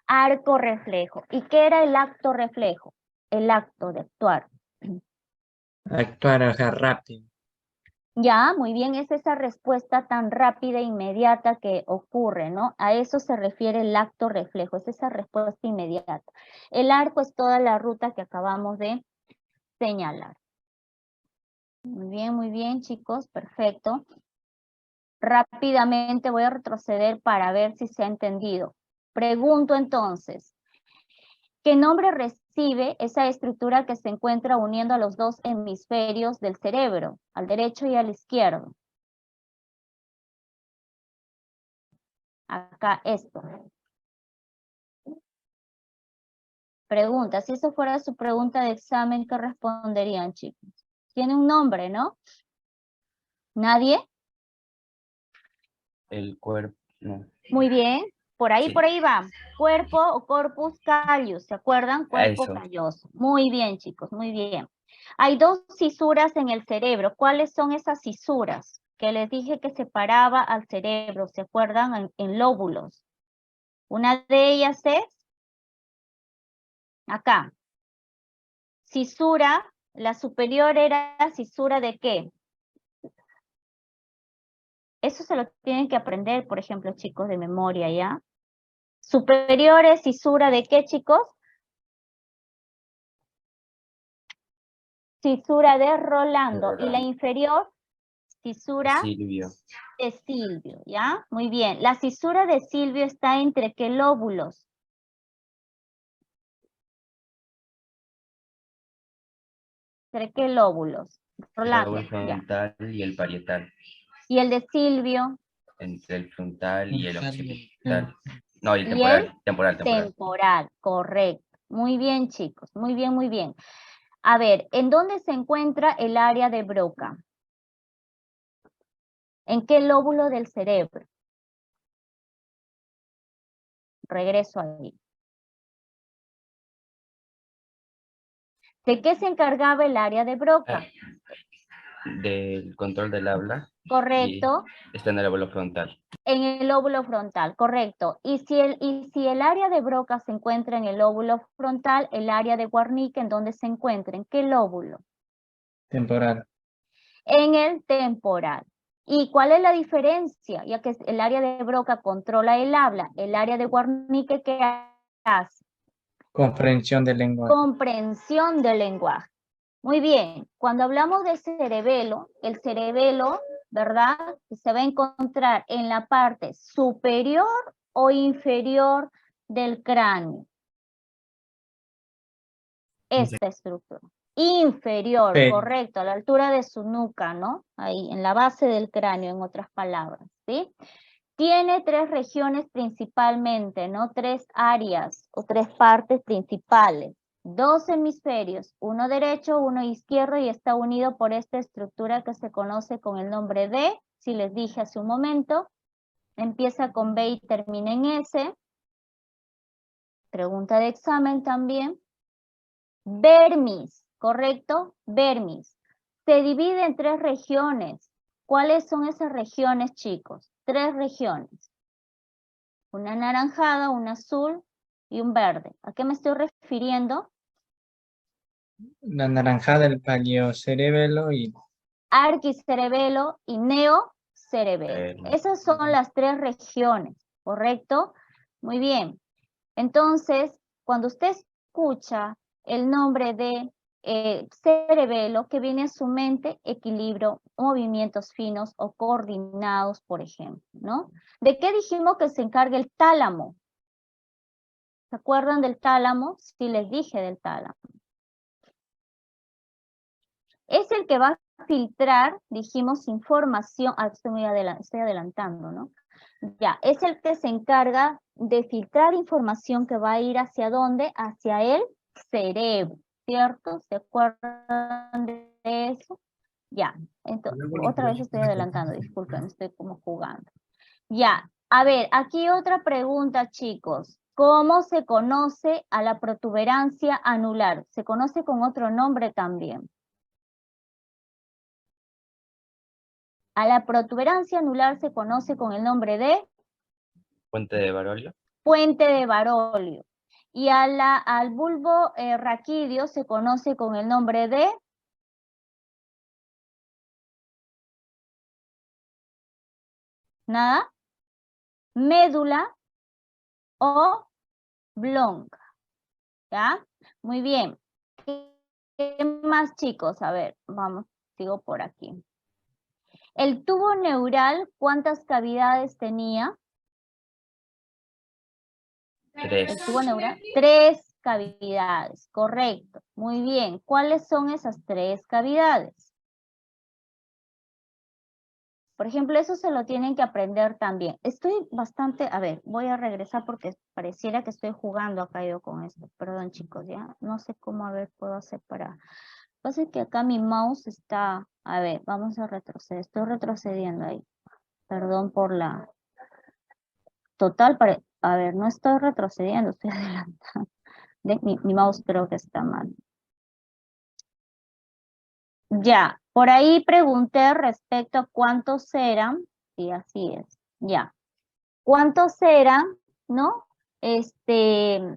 Arco reflejo. ¿Y qué era el acto reflejo? El acto de actuar. Actuar, ajá, rápido. Ya, muy bien, es esa respuesta tan rápida e inmediata que ocurre, ¿no? A eso se refiere el acto reflejo, es esa respuesta inmediata. El arco es toda la ruta que acabamos de señalar. Muy bien, chicos, perfecto. Rápidamente voy a retroceder para ver si se ha entendido. Pregunto entonces, ¿qué nombre recibe esa estructura que se encuentra uniendo a los dos hemisferios del cerebro, al derecho y al izquierdo? Acá esto. Pregunta, si eso fuera su pregunta de examen, ¿qué responderían, chicos? Tiene un nombre, ¿no? ¿Nadie? El cuerpo. No. Muy bien. Por ahí Sí. va. Cuerpo o corpus callus, ¿se acuerdan? Cuerpo Eso. calloso. Muy bien, chicos, muy bien. Hay dos fisuras en el cerebro. ¿Cuáles son esas fisuras? Que les dije que separaba al cerebro, ¿se acuerdan? En lóbulos. Una de ellas es acá. Cisura, la superior era cisura ¿de qué? Eso se lo tienen que aprender, por ejemplo, chicos, de memoria, ¿ya? Superior es cisura ¿de qué, chicos? Cisura de Rolando. Y la inferior, cisura Silvio. de Silvio, ¿ya? Muy bien. La cisura de Silvio está entre ¿qué lóbulos? ¿Entre qué lóbulos? El Rolando, lóbulo ya. frontal y el parietal. Y el de Silvio, Entre el frontal y el Frontal y el occipital. No, y el ¿Y temporal. Temporal. temporal, correcto. Muy bien, chicos, muy bien, muy bien. A ver, ¿en dónde se encuentra el área de Broca? ¿En qué lóbulo del cerebro? Regreso ahí. ¿De qué se encargaba el área de Broca? Del control del habla. Correcto. Y está en el lóbulo frontal. En el lóbulo frontal, correcto. Y si el área de Broca se encuentra en el lóbulo frontal, el área de Wernicke, ¿en dónde se encuentra? ¿En qué lóbulo? Temporal. En el temporal. ¿Y cuál es la diferencia? Ya que el área de Broca controla el habla, el área de Wernicke, ¿qué hace? Comprensión del lenguaje. Comprensión del lenguaje. Muy bien, cuando hablamos de cerebelo, el cerebelo, ¿verdad? Se va a encontrar en la parte superior o inferior del cráneo. Esta estructura. Inferior, Sí. correcto, a la altura de su nuca, ¿no? Ahí, en la base del cráneo, en otras palabras, ¿sí? Tiene 3 regiones principalmente, ¿no? 3 áreas o 3 partes principales. 2 hemisferios, uno derecho, uno izquierdo, y está unido por esta estructura que se conoce con el nombre de, si les dije hace un momento, empieza con B y termina en S. Pregunta de examen también. Vermis, ¿correcto? Vermis. Se divide en 3 regiones. ¿Cuáles son esas regiones, chicos? 3 regiones. Una anaranjada, un azul y un verde. ¿A qué me estoy refiriendo? La naranjada, el paliocerebelo y Arquicerebelo y neocerebelo. Esas son las 3 regiones, ¿correcto? Muy bien. Entonces, cuando usted escucha el nombre de cerebelo, que viene a su mente, equilibrio, movimientos finos o coordinados, por ejemplo, ¿no? ¿De qué dijimos que se encarga el tálamo? ¿Se acuerdan del tálamo? Sí, les dije del tálamo. Es el que va a filtrar, dijimos, información. Estoy adelantando, ¿no? Ya, es el que se encarga de filtrar información que va a ir hacia dónde, hacia el cerebro, ¿cierto? ¿Se acuerdan de eso? Ya, entonces, otra vez estoy adelantando, disculpen, estoy como jugando. Ya, a ver, aquí otra pregunta, chicos. ¿Cómo se conoce a la protuberancia anular? Se conoce con otro nombre también. A la protuberancia anular se conoce con el nombre de Puente de Barolio. puente de Barolio. Y al bulbo raquídeo se conoce con el nombre de nada, médula oblonga. ¿Ya? Muy bien. ¿Qué más, chicos? A ver, vamos, sigo por aquí. El tubo neural, ¿cuántas cavidades tenía? 3. El tubo neural, 3 cavidades, correcto. Muy bien. ¿Cuáles son esas 3 cavidades? Por ejemplo, eso se lo tienen que aprender también. Estoy bastante, a ver, voy a regresar porque pareciera que estoy jugando acá yo con esto. Perdón, chicos, ya no sé cómo, a ver, puedo hacer para... Lo que pasa es que acá mi mouse está, a ver, vamos a retroceder. Estoy retrocediendo ahí. Perdón por la... Total, a ver, no estoy retrocediendo, estoy adelantando. Mi mouse creo que está mal. Ya, por ahí pregunté respecto a cuántos eran, sí, así es, ya. ¿Cuántos eran, no?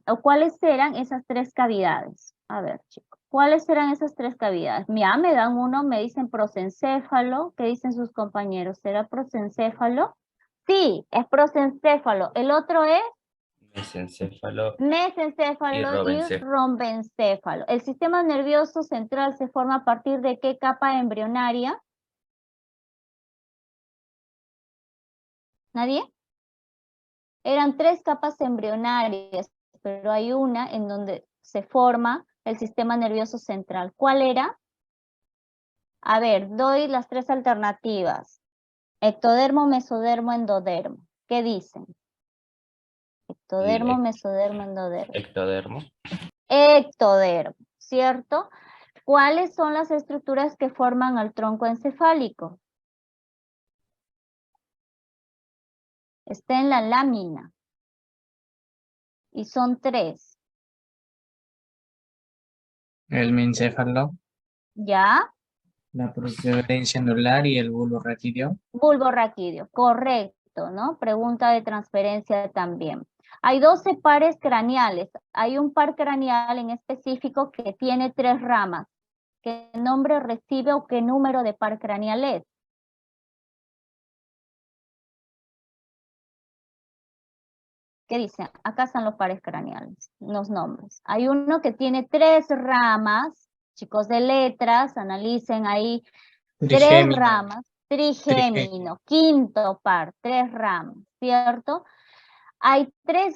O cuáles eran esas 3 cavidades. A ver, chicos, ¿cuáles eran esas 3 cavidades? Ya, me dan uno, me dicen prosencéfalo, ¿qué dicen sus compañeros? ¿Será prosencéfalo? Sí, es prosencéfalo. El otro es Mesencéfalo mesencéfalo y rombencéfalo. El sistema nervioso central se forma a partir de ¿qué capa embrionaria? ¿Nadie? Eran 3 capas embrionarias, pero hay una en donde se forma el sistema nervioso central. ¿Cuál era? A ver, doy las tres alternativas. Ectodermo, mesodermo, endodermo. ¿Qué dicen? Ectodermo, El mesodermo, endodermo. ectodermo. Ectodermo, ¿cierto? ¿Cuáles son las estructuras que forman el tronco encefálico? Está en la lámina. Y son tres. El mencéfalo, ¿Ya? la protuberencia anular y el bulbo raquídeo. Bulbo raquídeo, correcto, ¿no? Pregunta de transferencia también. Hay 12 pares craneales. Hay un par craneal en específico que tiene 3 ramas. ¿Qué nombre recibe o qué número de par craneal es? ¿Qué dicen? Acá están los pares craneales, los nombres. Hay uno que tiene 3 ramas. Chicos de letras, analicen ahí. 3 Trigémino. ramas. Trigémino. Quinto par, 3 ramas, ¿cierto? Hay 3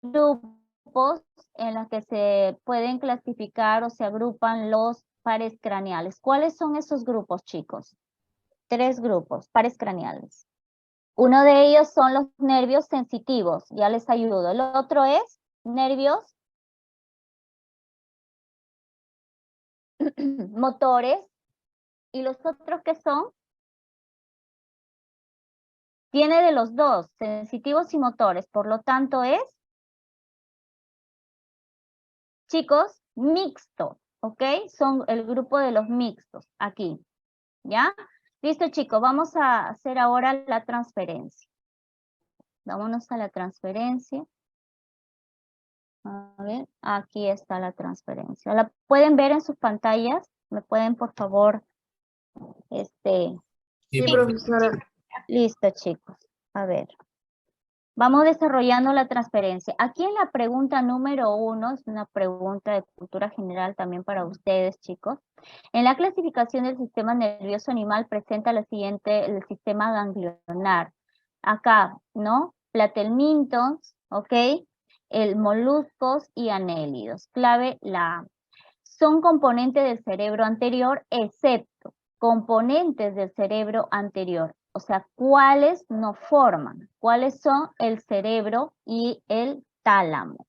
grupos en los que se pueden clasificar o se agrupan los pares craneales. ¿Cuáles son esos grupos, chicos? 3 grupos, pares craneales. Uno de ellos son los nervios sensitivos, ya les ayudo. El otro es nervios motores. ¿Y los otros qué son? Tiene de los dos, sensitivos y motores, por lo tanto es, chicos, mixto, ¿ok? Son el grupo de los mixtos, aquí, ¿ya? Listo, chicos, vamos a hacer ahora la transferencia. Vámonos a la transferencia. A ver, aquí está la transferencia. ¿La pueden ver en sus pantallas? ¿Me pueden, por favor, Sí, profesora. Listo, chicos. A ver. Vamos desarrollando la transferencia. Aquí en la pregunta número 1, es una pregunta de cultura general también para ustedes, chicos. En la clasificación del sistema nervioso animal presenta lo siguiente, el sistema ganglionar. Acá, ¿no? Platelmintos, ¿ok? El moluscos y anélidos. Clave la A. Son componentes del cerebro anterior, excepto componentes del cerebro anterior. O sea, ¿cuáles no forman? ¿Cuáles son el cerebro y el tálamo?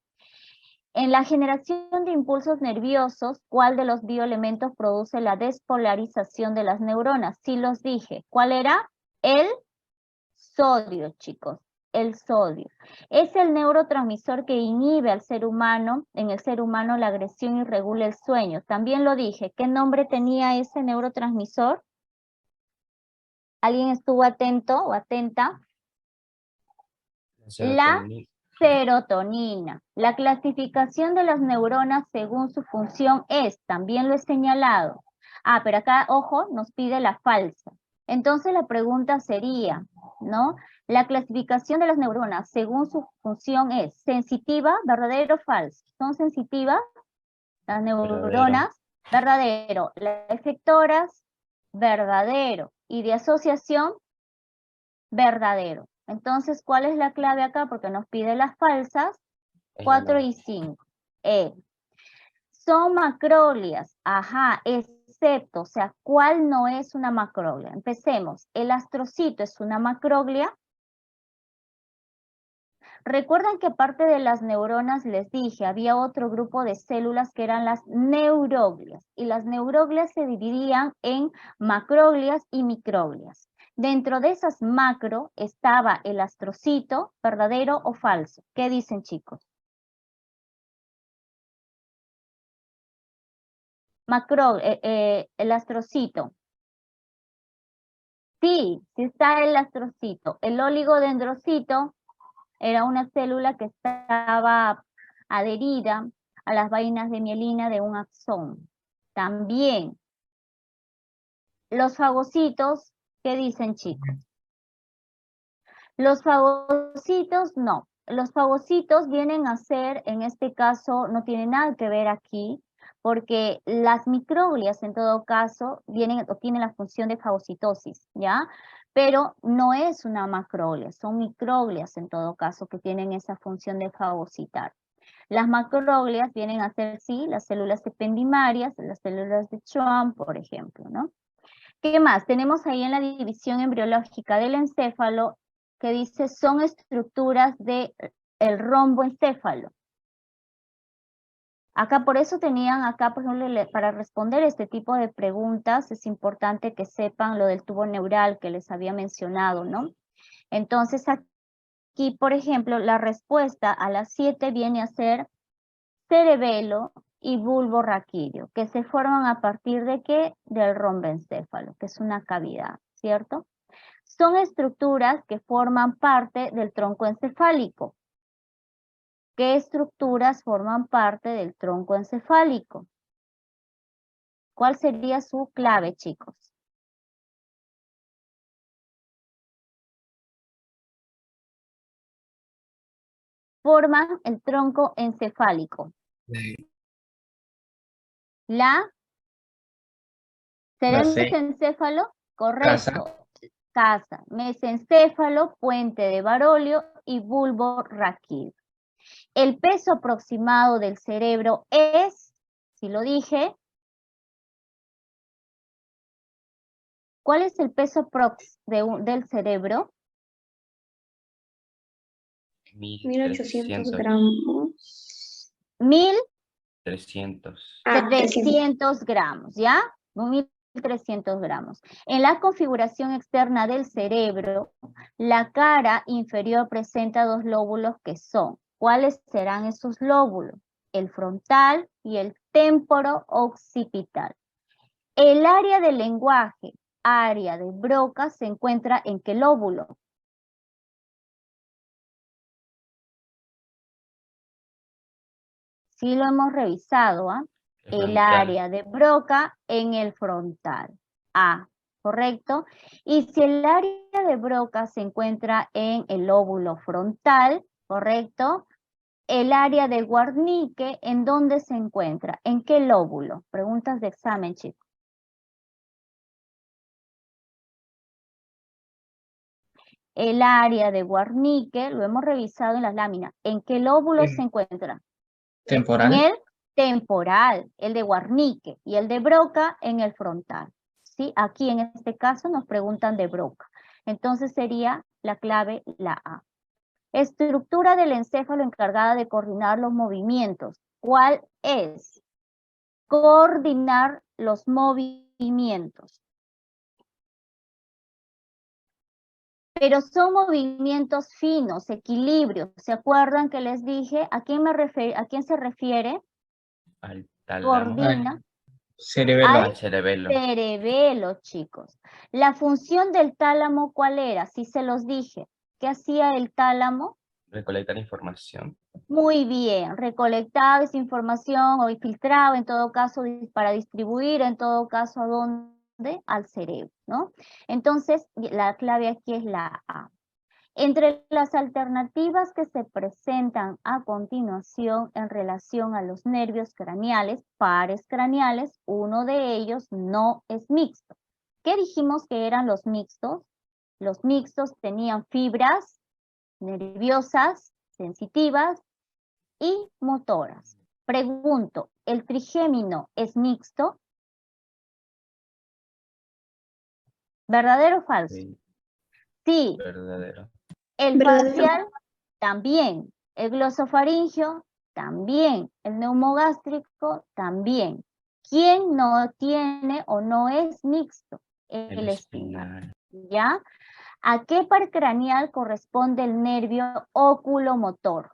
En la generación de impulsos nerviosos, ¿cuál de los bioelementos produce la despolarización de las neuronas? Sí los dije. ¿Cuál era? El sodio, chicos. El sodio. Es el neurotransmisor que inhibe al ser humano, en el ser humano la agresión y regula el sueño. También lo dije. ¿Qué nombre tenía ese neurotransmisor? ¿Alguien estuvo atento o atenta? La serotonina. La clasificación de las neuronas según su función es, también lo he señalado. Ah, pero acá, ojo, nos pide la falsa. Entonces la pregunta sería, ¿no? La clasificación de las neuronas según su función es sensitiva, verdadero o falso. ¿Son sensitivas las neuronas? Verdadero. Las efectoras, verdadero. Y de asociación, verdadero. Entonces, ¿cuál es la clave acá? Porque nos pide las falsas, 4 y 5. Son macroglias, ajá, excepto, o sea, ¿cuál no es una macroglia? Empecemos, el astrocito es una macroglia. Recuerdan que aparte de las neuronas les dije, había otro grupo de células que eran las neuroglias, y las neuroglias se dividían en macroglias y microglias. Dentro de esas macro estaba el astrocito, ¿verdadero o falso? ¿Qué dicen, chicos? El astrocito. Sí, sí está el astrocito. El oligodendrocito era una célula que estaba adherida a las vainas de mielina de un axón. También. Los fagocitos, ¿qué dicen, chicos? Los fagocitos no. Los fagocitos vienen a ser, en este caso, no tienen nada que ver aquí, porque las microglias, en todo caso, tienen la función de fagocitosis, ¿ya? Pero no es una macroglia, son microglias, en todo caso, que tienen esa función de fagocitar. Las macroglias vienen a ser, sí, las células ependimarias, las células de Schwann, por ejemplo, ¿no? ¿Qué más? Tenemos ahí en la división embriológica del encéfalo que dice son estructuras del romboencéfalo. Acá, por eso tenían acá, por ejemplo, para responder este tipo de preguntas, es importante que sepan lo del tubo neural que les había mencionado, ¿no? Entonces, aquí, por ejemplo, la respuesta a las 7 viene a ser cerebelo y bulbo raquídeo, que se forman a partir de ¿qué? Del romboencéfalo, que es una cavidad, ¿cierto? Son estructuras que forman parte del tronco encefálico. ¿Qué estructuras forman parte del tronco encefálico? ¿Cuál sería su clave, chicos? Forman el tronco encefálico. La mesencéfalo, correcto. Casa, mesencéfalo, puente de Barolio y bulbo raquídeo. El peso aproximado del cerebro es, si lo dije, ¿cuál es el peso del cerebro? 1800 gramos. 1300. 1.300 gramos, ¿ya? 1.300 gramos. En la configuración externa del cerebro, la cara inferior presenta 2 lóbulos que son. ¿Cuáles serán esos lóbulos? El frontal y el temporo-occipital. El área del lenguaje, área de Broca, se encuentra ¿en qué lóbulo? Sí lo hemos revisado, ¿ah? El área de Broca en el frontal. ¿Correcto? Y si el área de Broca se encuentra en el lóbulo frontal, ¿correcto? El área de Wernicke, ¿en dónde se encuentra? ¿En qué lóbulo? Preguntas de examen, chicos. El área de Wernicke, lo hemos revisado en las láminas. ¿En qué lóbulo se encuentra? Temporal. En el temporal, el de Wernicke, y el de Broca en el frontal. ¿Sí? Aquí en este caso nos preguntan de Broca. Entonces sería la clave la A. Estructura del encéfalo encargada de coordinar los movimientos. ¿Cuál es? Coordinar los movimientos. Pero son movimientos finos, equilibrios. ¿Se acuerdan que les dije? ¿A quién se refiere? Al tálamo. Coordina. Cerebelo. Al cerebelo. cerebelo, chicos. La función del tálamo, ¿cuál era? Sí se los dije. ¿Qué hacía el tálamo? Recolectar información. Muy bien, recolectaba esa información o filtraba en todo caso para distribuir en todo caso a dónde, al cerebro, ¿no? Entonces, la clave aquí es la A. Entre las alternativas que se presentan a continuación en relación a los nervios craneales, pares craneales, uno de ellos no es mixto. ¿Qué dijimos que eran los mixtos? Los mixtos tenían fibras nerviosas, sensitivas y motoras. Pregunto, ¿el trigémino es mixto? ¿Verdadero o falso? Sí, Sí. verdadero. El Verdadero. facial también. El glosofaringio también. El neumogástrico también. ¿Quién no tiene o no es mixto? El espinal. ¿Ya? ¿A qué par craneal corresponde el nervio oculomotor?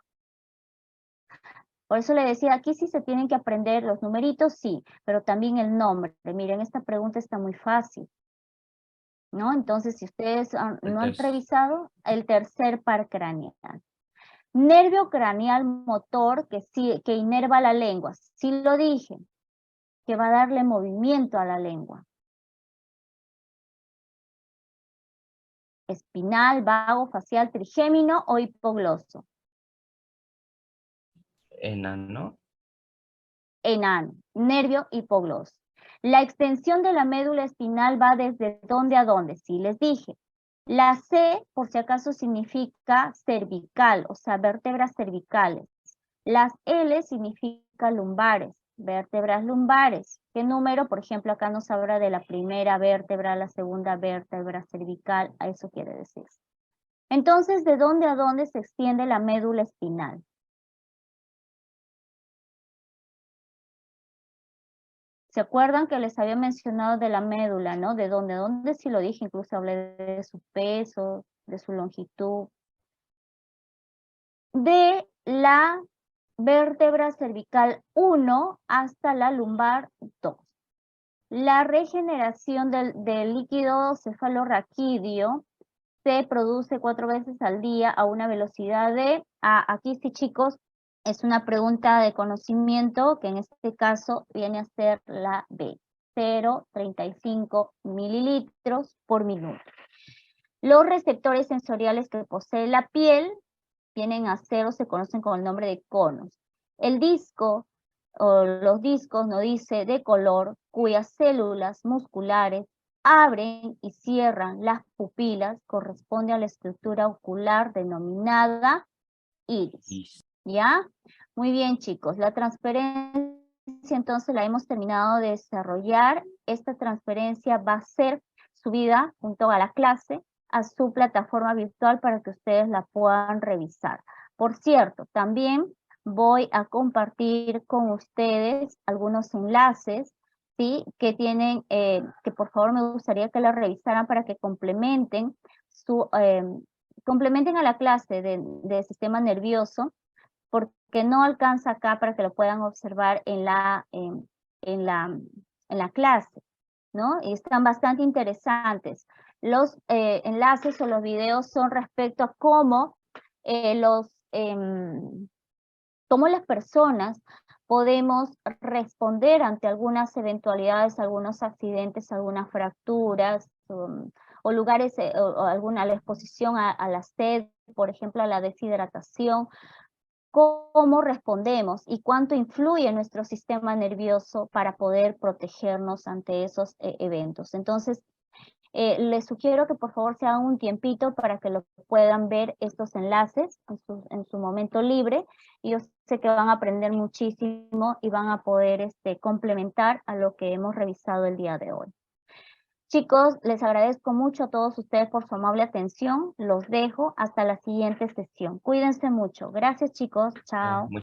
Por eso le decía, aquí sí se tienen que aprender los numeritos, sí, pero también el nombre. Miren, esta pregunta está muy fácil, ¿no? Entonces, si ustedes no han revisado, el tercer par craneal. Nervio craneal motor que inerva la lengua. Sí lo dije, que va a darle movimiento a la lengua. Espinal, vago, facial, trigémino o hipogloso. Enano. Enano, nervio hipogloso. La extensión de la médula espinal va desde dónde a dónde, sí les dije. La C, por si acaso, significa cervical, o sea, vértebras cervicales. Las L significa lumbares. vértebras lumbares. ¿Qué número? Por ejemplo, acá nos habla de la primera vértebra, la segunda vértebra cervical, a eso quiere decir. Entonces, ¿de dónde a dónde se extiende la médula espinal? ¿Se acuerdan que les había mencionado de la médula, no? ¿De dónde? ¿Dónde? Sí lo dije, incluso hablé de su peso, de su longitud. De la vértebra cervical 1 hasta la lumbar 2. La regeneración del líquido cefalorraquídeo se produce 4 veces al día a una velocidad de, aquí sí chicos, es una pregunta de conocimiento que en este caso viene a ser la B, 0,35 mililitros por minuto. Los receptores sensoriales que posee la piel vienen a ser o se conocen con el nombre de conos. El disco o los discos, no dice, de color, cuyas células musculares abren y cierran las pupilas, corresponde a la estructura ocular denominada iris. ¿Ya? Muy bien, chicos. La transferencia, entonces, la hemos terminado de desarrollar. Esta transferencia va a ser subida junto a la clase a su plataforma virtual para que ustedes la puedan revisar. Por cierto, también voy a compartir con ustedes algunos enlaces, ¿sí? Que tienen, que por favor me gustaría que la revisaran para que complementen complementen a la clase de sistema nervioso, porque no alcanza acá para que lo puedan observar en la clase, ¿no? Y están bastante interesantes. Los enlaces o los videos son respecto a cómo cómo las personas podemos responder ante algunas eventualidades, algunos accidentes, algunas fracturas, o lugares, o alguna la exposición a la sed, por ejemplo, a la deshidratación, cómo respondemos y cuánto influye nuestro sistema nervioso para poder protegernos ante esos eventos. Entonces, les sugiero que por favor se hagan un tiempito para que lo puedan ver estos enlaces en su momento libre, y yo sé que van a aprender muchísimo y van a poder complementar a lo que hemos revisado el día de hoy. Chicos, les agradezco mucho a todos ustedes por su amable atención. Los dejo hasta la siguiente sesión. Cuídense mucho. Gracias, chicos. Chao.